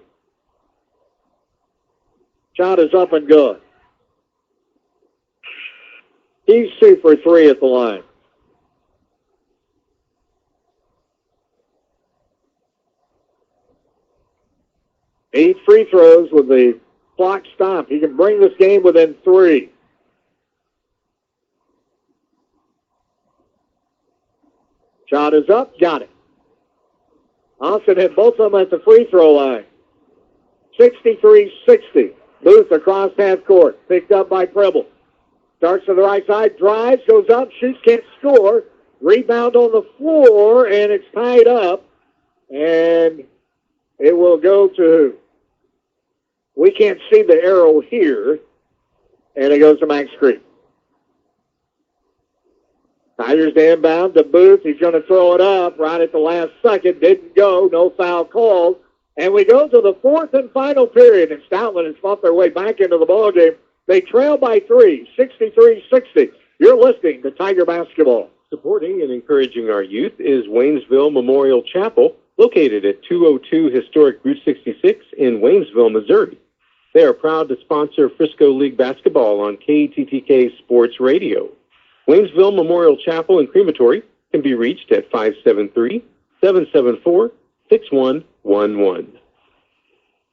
Shot is up and good. He's 2 for 3 at the line. Eight free throws with the clock stopped. He can bring this game within 3. Shot is up, got it. Austin hit both of them at the free throw line. 63-60. Booth across half court. Picked up by Pribble. Starts to the right side, drives, goes up, shoots, can't score. Rebound on the floor, and it's tied up. And It will go to, we can't see the arrow here, and it goes to Macks Creek. Tigers to inbound to Booth. He's going to throw it up right at the last second. Didn't go. No foul called. And we go to the fourth and final period, and Stoutland has fought their way back into the ballgame. They trail by 3, 63-60. You're listening to Tiger Basketball. Supporting and encouraging our youth is Waynesville Memorial Chapel, located at 202 Historic Route 66 in Waynesville, Missouri. They are proud to sponsor Frisco League basketball on KTTK Sports Radio. Waynesville Memorial Chapel and Crematory can be reached at 573-774-6111.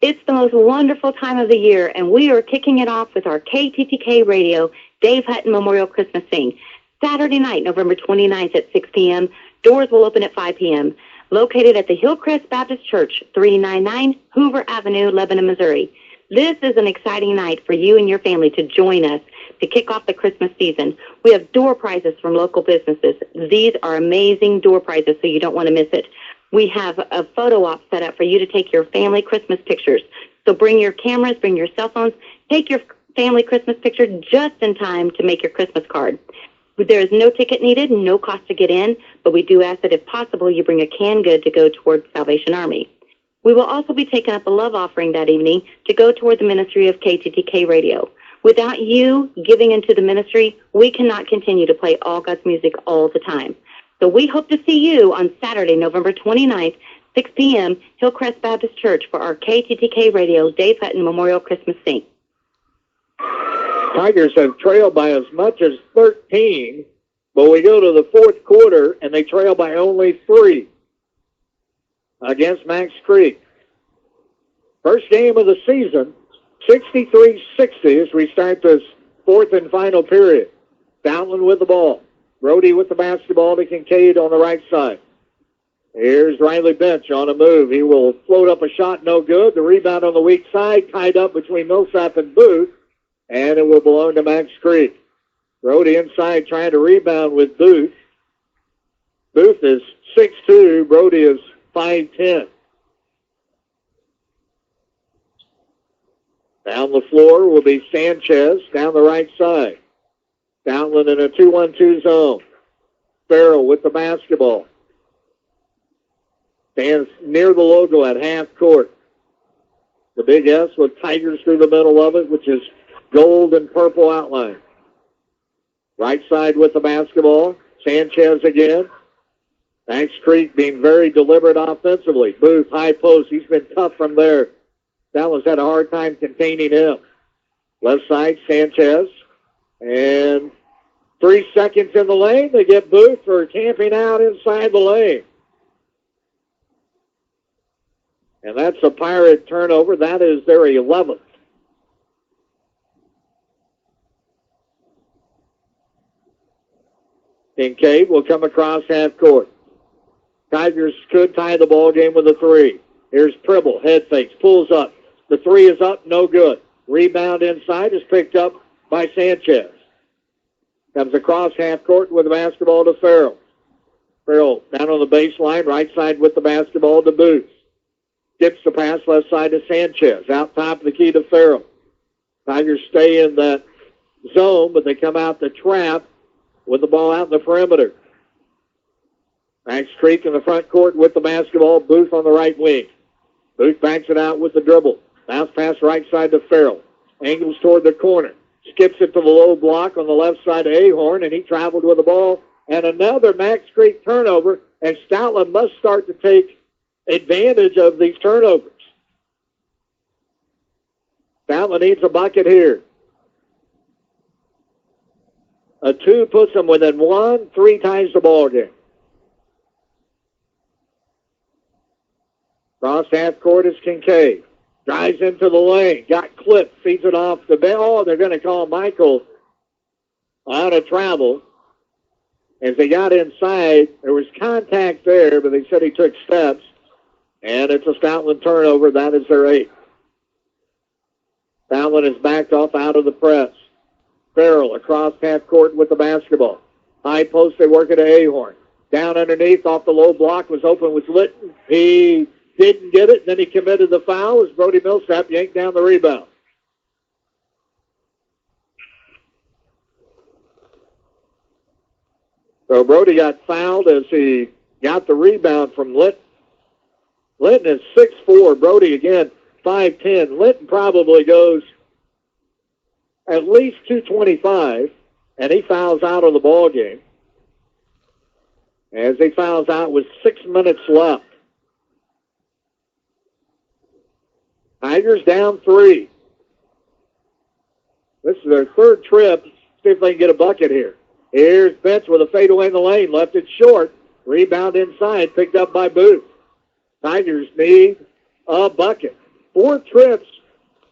It's the most wonderful time of the year, and we are kicking it off with our KTTK Radio Dave Hutton Memorial Christmas Sing. Saturday night, November 29th at 6 p.m. Doors will open at 5 p.m. Located at the Hillcrest Baptist Church, 399 Hoover Avenue, Lebanon, Missouri. This is an exciting night for you and your family to join us to kick off the Christmas season. We have door prizes from local businesses. These are amazing door prizes, so you don't want to miss it. We have a photo op set up for you to take your family Christmas pictures. So bring your cameras, bring your cell phones, take your family Christmas picture just in time to make your Christmas card. There is no ticket needed, no cost to get in, but we do ask that if possible you bring a canned good to go towards Salvation Army. We will also be taking up a love offering that evening to go toward the ministry of KTTK Radio. Without you giving into the ministry, we cannot continue to play all God's music all the time. So we hope to see you on Saturday, November 29th, 6 p.m., Hillcrest Baptist Church for our KTTK Radio Dave Hutton Memorial Christmas Sing. Tigers have trailed by as much as 13, but we go to the fourth quarter, and they trail by only 3 against Macks Creek. First game of the season, 63-60 as we start this fourth and final period. Stoutland with the ball. Brody with the basketball to Kincaid on the right side. Here's Riley Bench on a move. He will float up a shot, no good. The rebound on the weak side, tied up between Millsap and Booth, and it will belong to Macks Creek. Brody inside trying to rebound with Booth. Booth is 6'2", Brody is 5'10". Down the floor will be Sanchez down the right side. Stoutland in a 2-1-2 zone. Farrell with the basketball. Stands near the logo at half court. The big S with Tigers through the middle of it, which is gold and purple outline. Right side with the basketball. Sanchez again. Macks Creek being very deliberate offensively. Booth, high post. He's been tough from there. Dallas had a hard time containing him. Left side, Sanchez. And 3 seconds in the lane. They get Booth for camping out inside the lane. And that's a Pirate turnover. That is their 11th. Kincaid will come across half court. Tigers could tie the ball game with a 3. Here's Pribble, head fakes, pulls up. The 3 is up, no good. Rebound inside is picked up by Sanchez. Comes across half court with the basketball to Farrell. Farrell down on the baseline, right side with the basketball to Booth. Skips the pass left side to Sanchez. Out top of the key to Farrell. Tigers stay in that zone, but they come out the trap with the ball out in the perimeter. Macks Creek in the front court with the basketball. Booth on the right wing. Booth backs it out with the dribble. Bounce pass right side to Farrell. Angles toward the corner. Skips it to the low block on the left side of Ahorn, and he traveled with the ball. And another Macks Creek turnover, and Stoutland must start to take advantage of these turnovers. Stoutland needs a bucket here. A 2 puts them within 1. 3 ties the ball game. Cross half court is Kincaid. Drives into the lane. Got clipped. Feeds it off the bell. Oh, they're going to call Michael out of travel. As they got inside, there was contact there, but they said he took steps. And it's a Stoutland turnover. That is their 8th. Stoutland is backed off out of the press. Farrell across half court with the basketball. High post, they work it to Ahorn. Down underneath, off the low block, was open with Litton. He didn't get it. Then he committed the foul as Brody Millsap yanked down the rebound. So Brody got fouled as he got the rebound from Linton. Linton is 6'4". Brody, again, 5'10". Linton probably goes at least 225, and he fouls out of the ball game. As he fouls out with 6 minutes left. Tigers down 3. This is their third trip. See if they can get a bucket here. Here's Betts with a fadeaway in the lane. Left it short. Rebound inside. Picked up by Booth. Tigers need a bucket. 4 trips,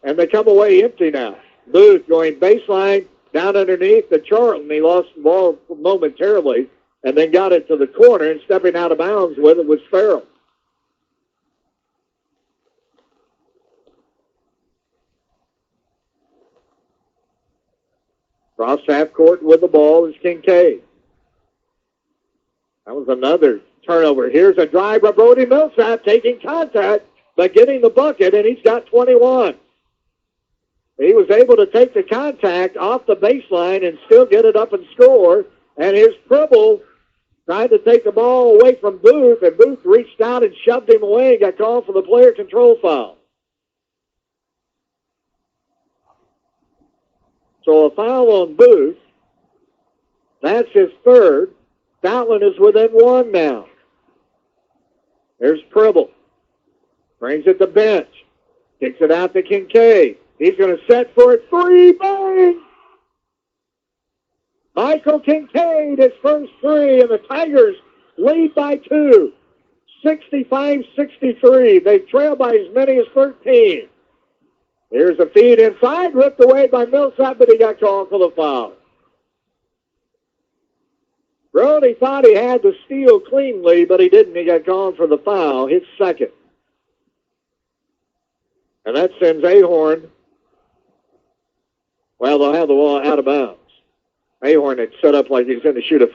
and they come away empty now. Booth going baseline down underneath the Charlton. He lost the ball momentarily and then got it to the corner, and stepping out of bounds with it was Farrell. Cross half court with the ball is Kincaid. That was another turnover. Here's a drive by Brody Millsap taking contact, but getting the bucket, and he's got 21. He was able to take the contact off the baseline and still get it up and score. And here's Pribble trying to take the ball away from Booth, and Booth reached out and shoved him away and got called for the player control foul. So a foul on Booth. That's his third. Stoutland is within 1 now. There's Pribble. Brings it to bench. Kicks it out to Kincaid. He's going to set for it. 3, bang! Michael Kincaid, his first 3, and the Tigers lead by 2. 65-63. They trail by as many as 13. Here's a feed inside, ripped away by Millsap, but he got called for the foul. Brody thought he had the steal cleanly, but he didn't. He got called for the foul, his second. And that sends Ahorn. Well, they'll have the ball out of bounds. Ahorn had set up like he was going to shoot a.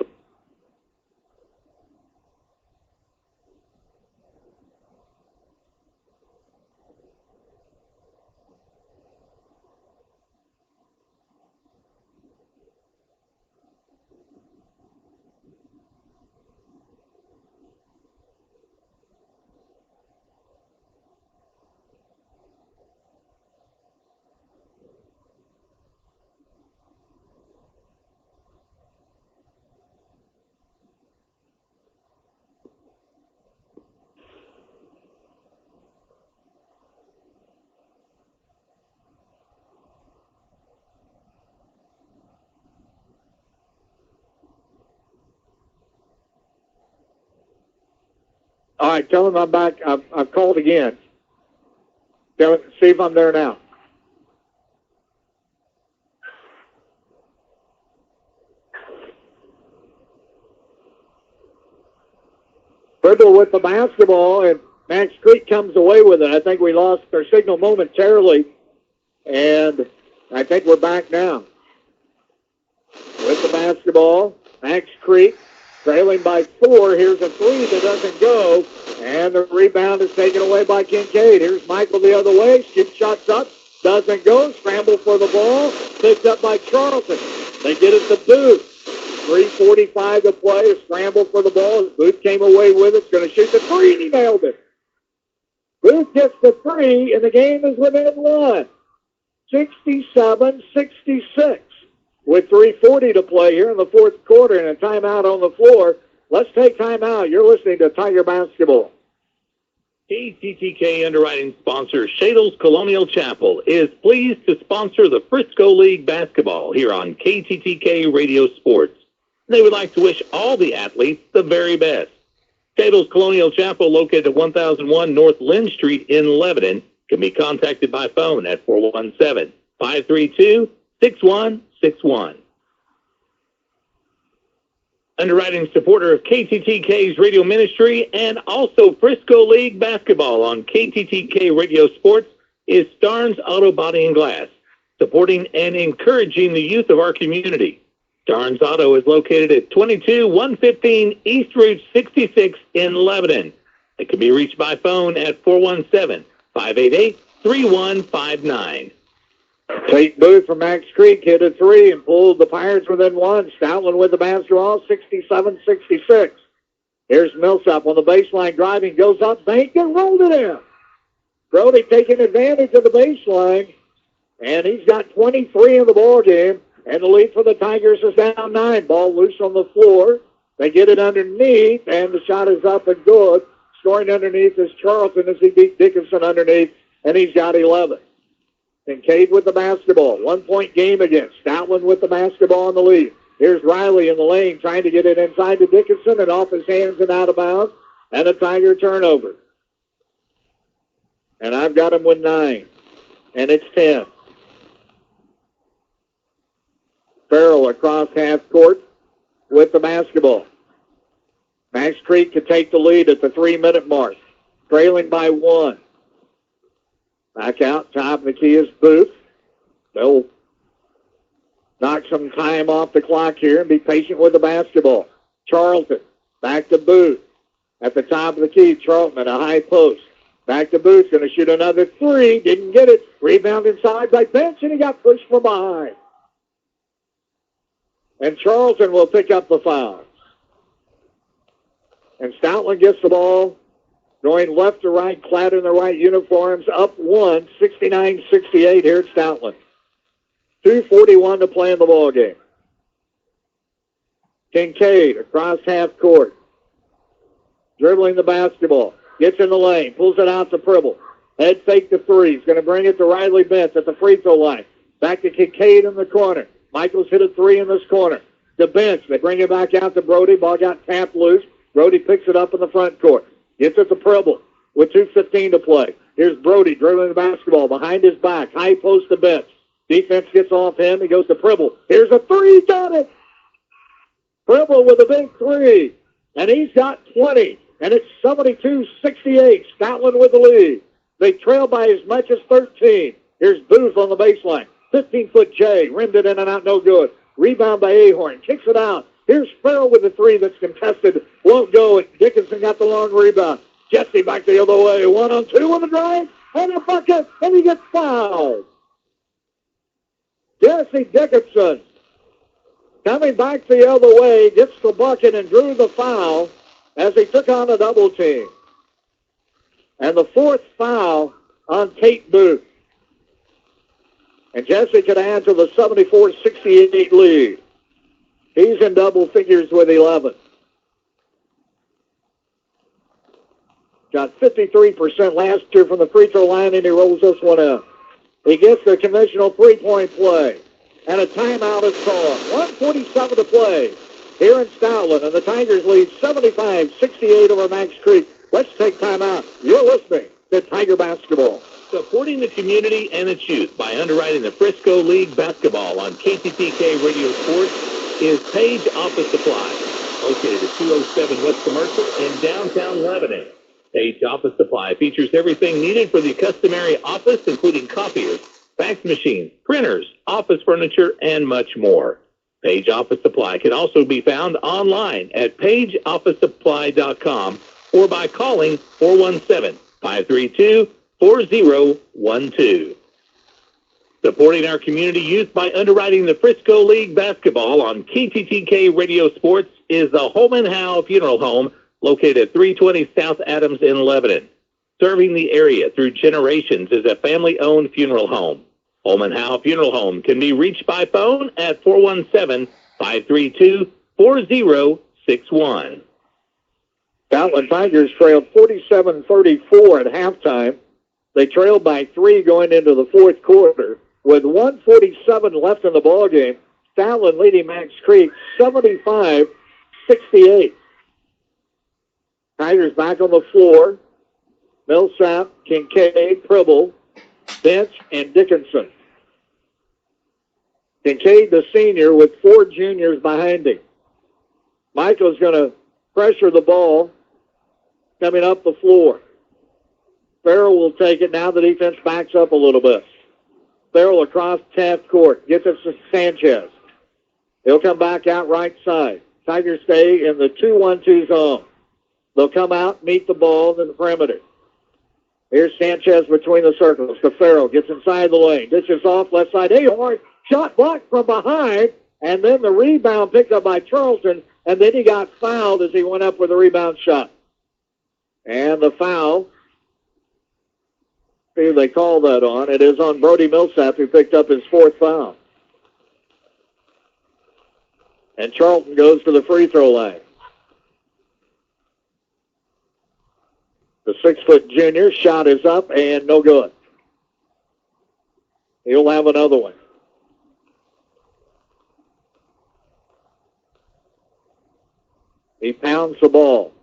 All right, tell him I'm back. I've called again. See if I'm there now. Brittle with the basketball, and Macks Creek comes away with it. I think we lost our signal momentarily, and I think we're back now. With the basketball, Macks Creek trailing by 4. Here's a 3 that doesn't go, and the rebound is taken away by Kincaid. Here's Michael the other way. Skip shots up, doesn't go. Scramble for the ball, picked up by Charlton. They get it to Booth. 3:45 to play. A scramble for the ball. Booth came away with it. Going to shoot the 3, and he nailed it. Booth gets the 3, and the game is within 1. 67-66. With 3:40 to play here in the fourth quarter and a timeout on the floor. Let's take timeout. You're listening to Tiger Basketball. KTTK underwriting sponsor Shadle's Colonial Chapel is pleased to sponsor the Frisco League basketball here on KTTK Radio Sports. They would like to wish all the athletes the very best. Shadle's Colonial Chapel, located at 1001 North Lynn Street in Lebanon, can be contacted by phone at 417-532-6161. Underwriting supporter of KTTK's radio ministry and also Frisco League basketball on KTTK Radio Sports is Starnes Auto Body and Glass, supporting and encouraging the youth of our community. Starnes Auto is located at 22115 East Route 66 in Lebanon. It can be reached by phone at 417-588-3159. Tate Booth from Macks Creek hit a three and pulled the Pirates within one. Stoutland with the basketball, 67-66. Here's Millsap on the baseline driving, goes up, banked and rolled it in. Brody taking advantage of the baseline, and he's got 23 in the ball game, and the lead for the Tigers is down 9. Ball loose on the floor. They get it underneath, and the shot is up and good. Scoring underneath is Charlton as he beat Dickinson underneath, and he's got 11. Kincaid with the basketball. 1 point game again. Stoutland with the basketball in the lead. Here's Riley in the lane trying to get it inside to Dickinson and off his hands and out of bounds, and a Tiger turnover. And I've got him with 9, and it's 10. Farrell across half court with the basketball. Macks Creek could take the lead at the 3-minute mark, trailing by 1. Back out, top of the key is Booth. They'll knock some time off the clock here and be patient with the basketball. Charlton, back to Booth. At the top of the key, Charlton, a high post. Back to Booth, going to shoot another three. Didn't get it. Rebound inside by Bench, and he got pushed from behind. And Charlton will pick up the foul. And Stoutland gets the ball going left to right, clad in their white uniforms, up 1, 69-68 here at Stoutland. 2:41 to play in the ball game. Kincaid across half court. Dribbling the basketball. Gets in the lane. Pulls it out to Pribble. Head fake to three. He's going to bring it to Riley Bench at the free throw line. Back to Kincaid in the corner. Michaels hit a three in this corner. The Bench. They bring it back out to Brody. Ball got tapped loose. Brody picks it up in the front court. Gets it to Pribble with 2:15 to play. Here's Brody dribbling the basketball behind his back. High post to Bench. Defense gets off him. He goes to Pribble. Here's a three. Got it. Pribble with a big three. And he's got 20. And it's 72-68. Stoutland with the lead. They trail by as much as 13. Here's Booth on the baseline. 15-foot J. Rimmed it in and out. No good. Rebound by Ahorn. Kicks it out. Here's Farrell with the three that's contested. Won't go. Dickinson got the long rebound. Jesse back the other way. 1-on-2 on the drive. And a bucket. And he gets fouled. Jesse Dickinson coming back the other way. Gets the bucket and drew the foul as he took on a double team. And the fourth foul on Tate Booth. And Jesse could add to the 74-68 lead. He's in double figures with 11. Got 53% last year from the free throw line, and he rolls this one out. He gets the conventional three-point play. And a timeout is called. 1:47 to play here in Stoutland, and the Tigers lead 75-68 over Macks Creek. Let's take time out. You're listening to Tiger Basketball. Supporting the community and its youth by underwriting the Frisco League basketball on KTTK Radio Sports is Page Office Supply, located at 207 West Commercial in downtown Lebanon. Page Office Supply features everything needed for the customary office, including copiers, fax machines, printers, office furniture, and much more. Page Office Supply can also be found online at pageofficesupply.com or by calling 417-532-4012. Supporting our community youth by underwriting the Frisco League basketball on KTTK Radio Sports is the Holman Howe Funeral Home, located at 320 South Adams in Lebanon. Serving the area through generations is a family-owned funeral home. Holman Howe Funeral Home can be reached by phone at 417-532-4061. Stoutland Tigers trailed 47-34 at halftime. They trailed by 3 going into the fourth quarter. With 1:47 left in the ballgame, Stoutland leading Macks Creek 75-68. Tigers back on the floor. Millsap, Kincaid, Pribble, Bench, and Dickinson. Kincaid, the senior, with 4 juniors behind him. Michael's going to pressure the ball coming up the floor. Farrell will take it now. The defense backs up a little bit. Farrell across half court. Gets it to Sanchez. He'll come back out right side. Tigers stay in the 2-1-2 zone. They'll come out, meet the ball in the perimeter. Here's Sanchez between the circles. To Farrell, gets inside the lane. Dishes off left side. Hey, shot blocked from behind, and then the rebound picked up by Charlton, and then he got fouled as he went up with a rebound shot. And the foul, see who they call that on. It is on Brody Millsap, who picked up his 4th foul. And Charlton goes to the free throw line. The 6-foot junior shot is up and no good. He'll have another one. He pounds the ball.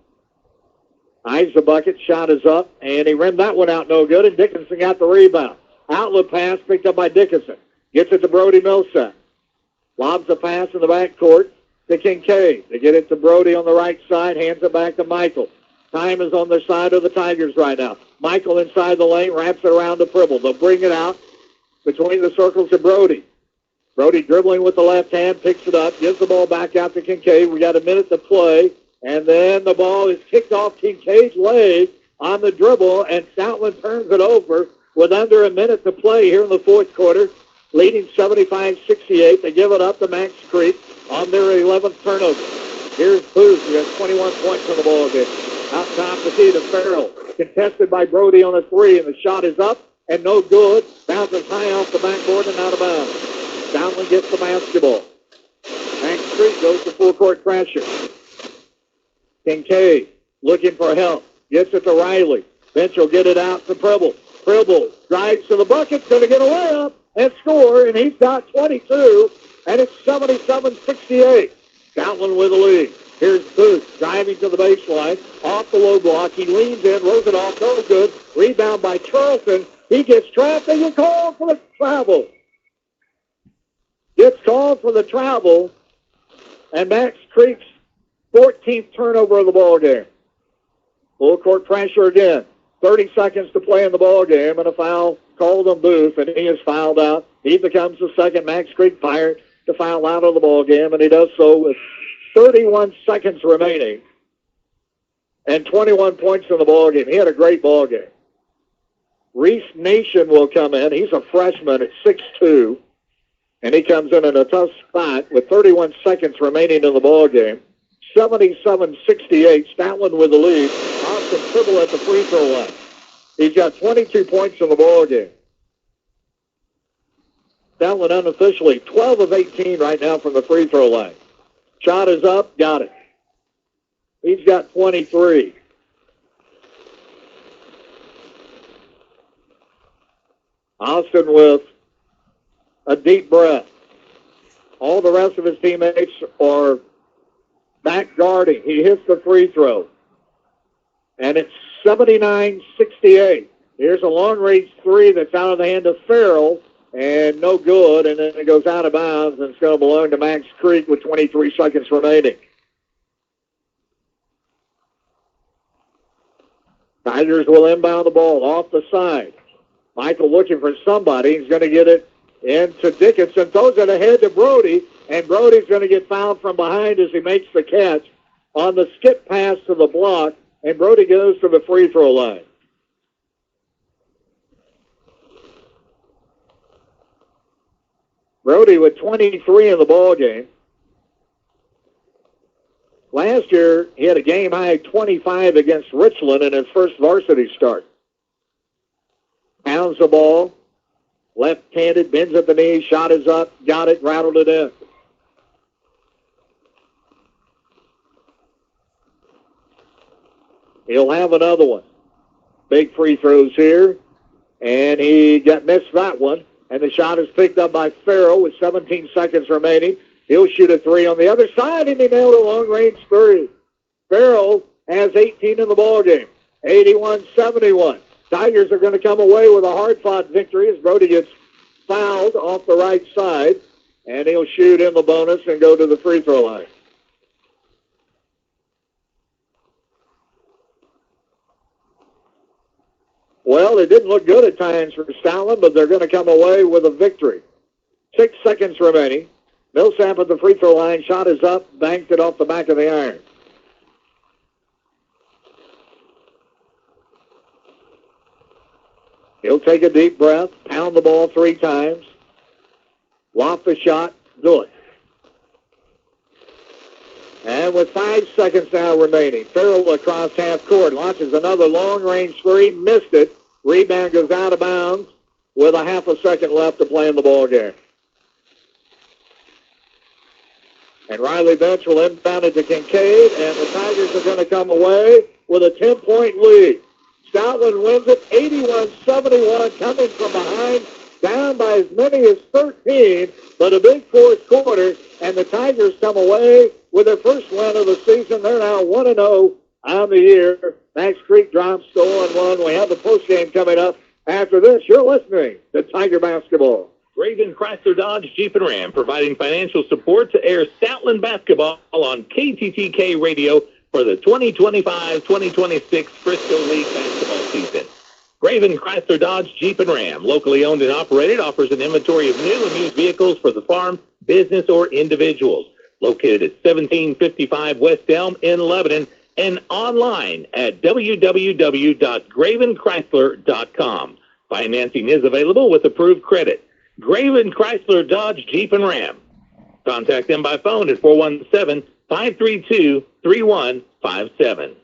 Eyes the bucket, shot is up, and he rimmed that one out no good, and Dickinson got the rebound. Outlet pass picked up by Dickinson. Gets it to Brody Millsap. Lobs the pass in the backcourt to Kincaid. They get it to Brody on the right side, hands it back to Michael. Time is on the side of the Tigers right now. Michael inside the lane, wraps it around to Pribble. They'll bring it out between the circles to Brody. Brody dribbling with the left hand, picks it up, gives the ball back out to Kincaid. We got a minute to play, and then the ball is kicked off Kincaid's leg on the dribble, and Stoutland turns it over with under a minute to play here in the 4th quarter, leading 75-68. They give it up to Macks Creek on their 11th turnover. Here's Booth, who has 21 points on the ball game. Out top to see to Farrell. Contested by Brody on the 3, and the shot is up and no good. Bounces high off the backboard and out of bounds. Stoutland gets the basketball. Macks Creek goes to full court pressure. Kincaid looking for help. Gets it to Riley. Bench will get it out to Pribble. Pribble drives to the bucket, going to get a layup and score, and he's got 22, and it's 77-68. Stoutland with the lead. Here's Booth driving to the baseline. Off the low block. He leans in, rolls it off. No good. Rebound by Charlton. He gets trapped and gets called for the travel. Gets called for the travel. And Macks Creek's 14th turnover of the ball game. Full court pressure again. 30 seconds to play in the ball game, and a foul called on Booth, and he is fouled out. He becomes the second Macks Creek Pirate to foul out of the ball game, and he does so with 31 seconds remaining and 21 points in the ball game. He had a great ball game. Reese Nation will come in. He's a freshman at 6'2", and he comes in a tough spot with 31 seconds remaining in the ball game. 77-68. Stoutland with the lead. Austin Pribble at the free throw line. He's got 22 points in the ball game. Stoutland unofficially 12 of 18 right now from the free throw line. Shot is up, got it. He's got 23. Austin with a deep breath. All the rest of his teammates are back guarding. He hits the free throw. And it's 79-68. Here's a long-range 3 that's out of the hand of Farrell. And no good, and then it goes out of bounds, and it's going to belong to Macks Creek with 23 seconds remaining. Tigers will inbound the ball off the side. Michael looking for somebody. He's going to get it into Dickinson. Throws it ahead to Brody, and Brody's going to get fouled from behind as he makes the catch on the skip pass to the block, and Brody goes to the free throw line. Brody with 23 in the ball game. Last year, he had a game-high 25 against Richland in his first varsity start. Pounds the ball, left-handed, bends at the knee, shot is up, got it, rattled it in. He'll have another one. Big free throws here, and he missed that one. And the shot is picked up by Farrell with 17 seconds remaining. He'll shoot a 3 on the other side, and he nailed a long-range 3. Farrell has 18 in the ballgame, 81-71. Tigers are going to come away with a hard-fought victory as Brody gets fouled off the right side, and he'll shoot in the bonus and go to the free throw line. Well, it didn't look good at times for Stoutland, but they're going to come away with a victory. 6 seconds remaining. Millsap at the free throw line. Shot is up. Banked it off the back of the iron. He'll take a deep breath, pound the ball 3 times, loft the shot, good. And with 5 seconds now remaining, Farrell across half court launches another long-range three, missed it. Rebound goes out of bounds with a half a second left to play in the ball game. And Riley Bench will inbound it to Kincaid, and the Tigers are going to come away with a 10-point lead. Stoutland wins it 81-71, coming from behind, down by as many as 13, but a big fourth quarter, and the Tigers come away with their first win of the season. They're now 1-0 on the year. Macks Creek drops to 0-1. We have the postgame coming up after this. You're listening to Tiger Basketball. Raven Chrysler Dodge Jeep and Ram providing financial support to air Stoutland basketball on KTTK radio for the 2025-2026 Frisco League basketball season. Raven Chrysler Dodge Jeep and Ram, locally owned and operated, offers an inventory of new and used vehicles for the farm, business, or individuals. Located at 1755 West Elm in Lebanon and online at www.gravenchrysler.com. Financing is available with approved credit. Graven Chrysler Dodge Jeep and Ram. Contact them by phone at 417-532-3157.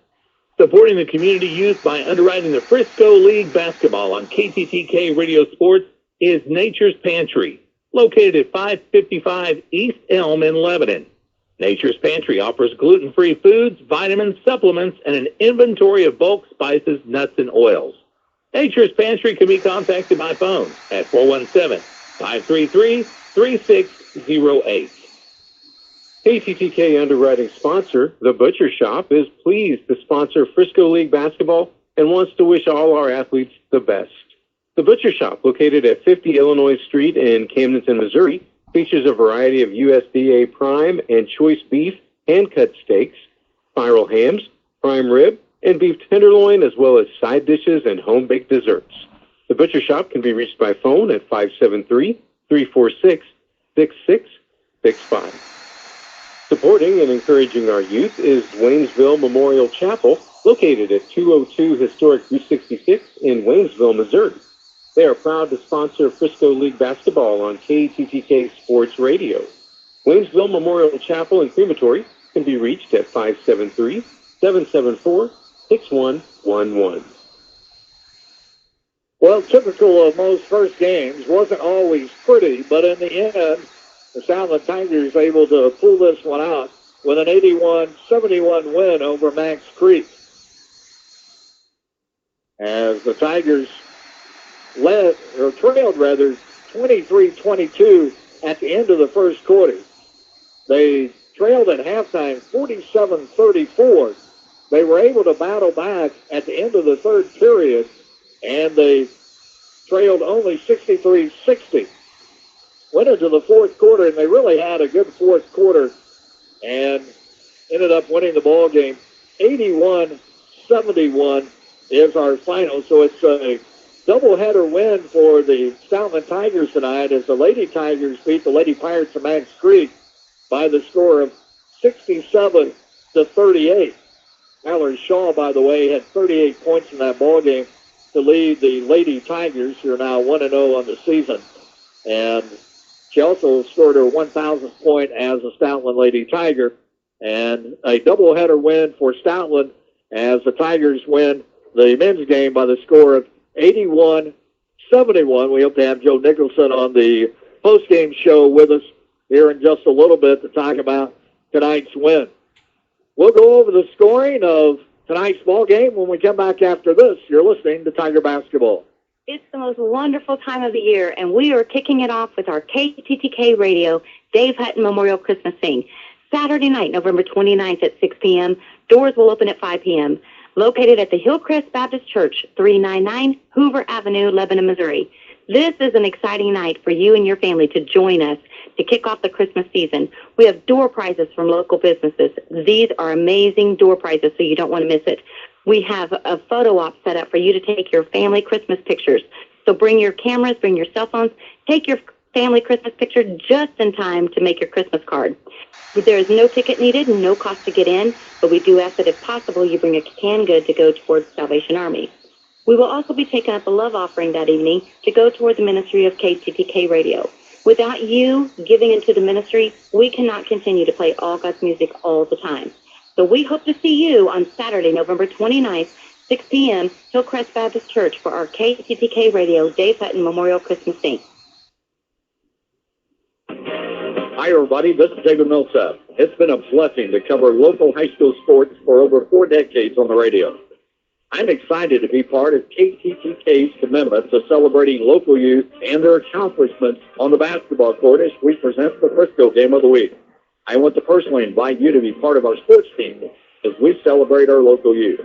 Supporting the community youth by underwriting the Frisco League basketball on KTTK Radio Sports is Nature's Pantry, located at 555 East Elm in Lebanon. Nature's Pantry offers gluten-free foods, vitamins, supplements, and an inventory of bulk spices, nuts, and oils. Nature's Pantry can be contacted by phone at 417-533-3608. KTTK underwriting sponsor, The Butcher Shop, is pleased to sponsor Frisco League basketball and wants to wish all our athletes the best. The Butcher Shop, located at 50 Illinois Street in Camdenton, Missouri, features a variety of USDA prime and choice beef, hand-cut steaks, spiral hams, prime rib, and beef tenderloin, as well as side dishes and home-baked desserts. The Butcher Shop can be reached by phone at 573-346-6665. Supporting and encouraging our youth is Waynesville Memorial Chapel, located at 202 Historic Route 66 in Waynesville, Missouri. They are proud to sponsor Frisco League basketball on KTTK Sports Radio. Waynesville Memorial Chapel and Crematory can be reached at 573-774-6111. Well, typical of most first games, wasn't always pretty, but in the end, the Stoutland Tigers able to pull this one out with an 81-71 win over Macks Creek. As the Tigers trailed 23-22 at the end of the first quarter. They trailed at halftime 47-34. They were able to battle back at the end of the third period, and they trailed only 63-60. Went into the fourth quarter, and they really had a good fourth quarter and ended up winning the ball game. 81-71 is our final, so it's a doubleheader win for the Stoutland Tigers tonight as the Lady Tigers beat the Lady Pirates of Macks Creek by the score of 67-38. Mallory Shaw, by the way, had 38 points in that ball game to lead the Lady Tigers, who are now 1-0 on the season. And she also scored her 1,000th point as a Stoutland Lady Tiger. And a doubleheader win for Stoutland as the Tigers win the men's game by the score of 81-71. We hope to have Joe Nicholson on the post-game show with us here in just a little bit to talk about tonight's win. We'll go over the scoring of tonight's ball game when we come back after this. You're listening to Tiger Basketball. It's the most wonderful time of the year, and we are kicking it off with our KTTK radio Dave Hutton Memorial Christmas Sing. Saturday night, November 29th at 6 p.m. Doors will open at 5 p.m. Located at the Hillcrest Baptist Church, 399 Hoover Avenue, Lebanon, Missouri. This is an exciting night for you and your family to join us to kick off the Christmas season. We have door prizes from local businesses. These are amazing door prizes, so you don't want to miss it. We have a photo op set up for you to take your family Christmas pictures. So bring your cameras, bring your cell phones, take your family Christmas picture just in time to make your Christmas card. There is no ticket needed, no cost to get in, but we do ask that if possible you bring a canned good to go towards Salvation Army. We will also be taking up a love offering that evening to go toward the ministry of KTTK Radio. Without you giving into the ministry, we cannot continue to play all God's music all the time. So we hope to see you on Saturday, November 29th, 6 p.m., Hillcrest Baptist Church for our KTTK Radio Dave Hutton Memorial Christmas Sing. Hi, everybody. This is David Millsap. It's been a blessing to cover local high school sports for over 4 decades on the radio. I'm excited to be part of KTTK's commitment to celebrating local youth and their accomplishments on the basketball court as we present the Frisco Game of the Week. I want to personally invite you to be part of our sports team as we celebrate our local youth.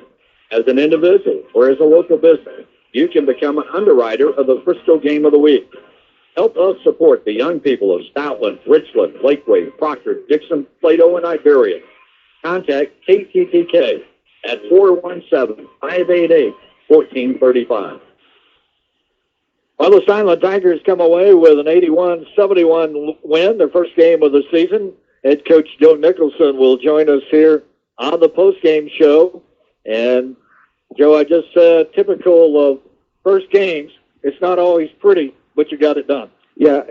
As an individual or as a local business, you can become an underwriter of the Frisco Game of the Week. Help us support the young people of Stoutland, Richland, Lakeway, Proctor, Dixon, Plato, and Iberia. Contact KTTK at 417-588-1435. Well, the Stoutland Tigers come away with an 81-71 win, their first game of the season. Head coach Joe Nicholson will join us here on the postgame show. And, Joe, I just said, typical of first games, it's not always pretty, but you got it done. Yeah,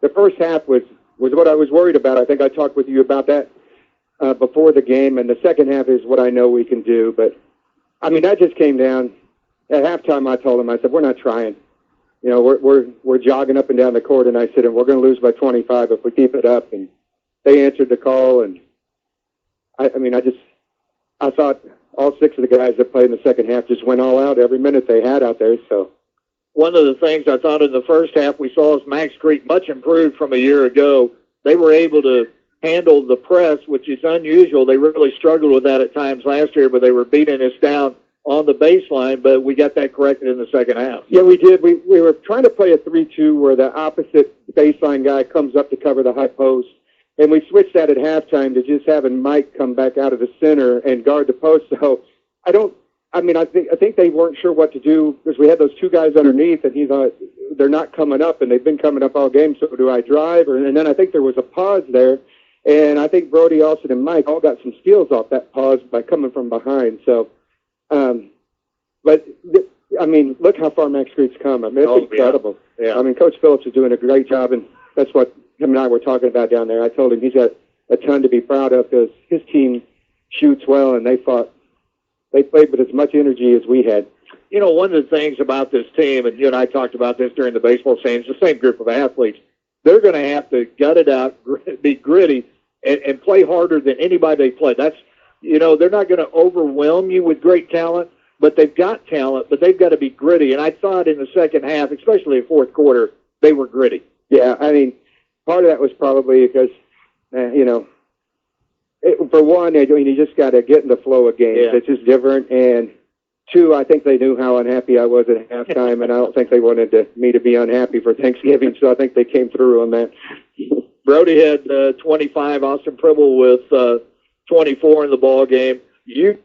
the first half was what I was worried about. I think I talked with you about that before the game, and the second half is what I know we can do. But, I mean, that just came down. At halftime, I told them, I said, we're not trying. You know, we're jogging up and down the court, and I said, and we're going to lose by 25 if we keep it up. And they answered the call, and, I thought all 6 of the guys that played in the second half just went all out every minute they had out there, so. One of the things I thought in the first half we saw is Macks Creek much improved from a year ago. They were able to handle the press, which is unusual. They really struggled with that at times last year, but they were beating us down on the baseline, but we got that corrected in the second half. Yeah, we did. We were trying to play a 3-2 where the opposite baseline guy comes up to cover the high post, and we switched that at halftime to just having Mike come back out of the center and guard the post. So I think they weren't sure what to do because we had those 2 guys underneath, and he thought they're not coming up, and they've been coming up all game. So do I drive? And then I think there was a pause there, and I think Brody, Austin, and Mike all got some steals off that pause by coming from behind. So, look how far Macks Creek's come. I mean, it's incredible. Yeah. I mean, Coach Phillips is doing a great job, and that's what him and I were talking about down there. I told him he's got a ton to be proud of because his team shoots well, and they played with as much energy as we had. You know, one of the things about this team, and you and I talked about this during the baseball season, it's the same group of athletes. They're going to have to gut it out, be gritty, and play harder than anybody they play. That's, you know, they're not going to overwhelm you with great talent, but they've got talent, but they've got to be gritty. And I thought in the second half, especially the fourth quarter, they were gritty. Yeah, I mean, part of that was probably because, for one, you just got to get in the flow of games. Yeah. It's just different. And 2, I think they knew how unhappy I was at halftime, and I don't think they wanted me to be unhappy for Thanksgiving, so I think they came through on that. Brody had 25, Austin Pribble with 24 in the ball game. You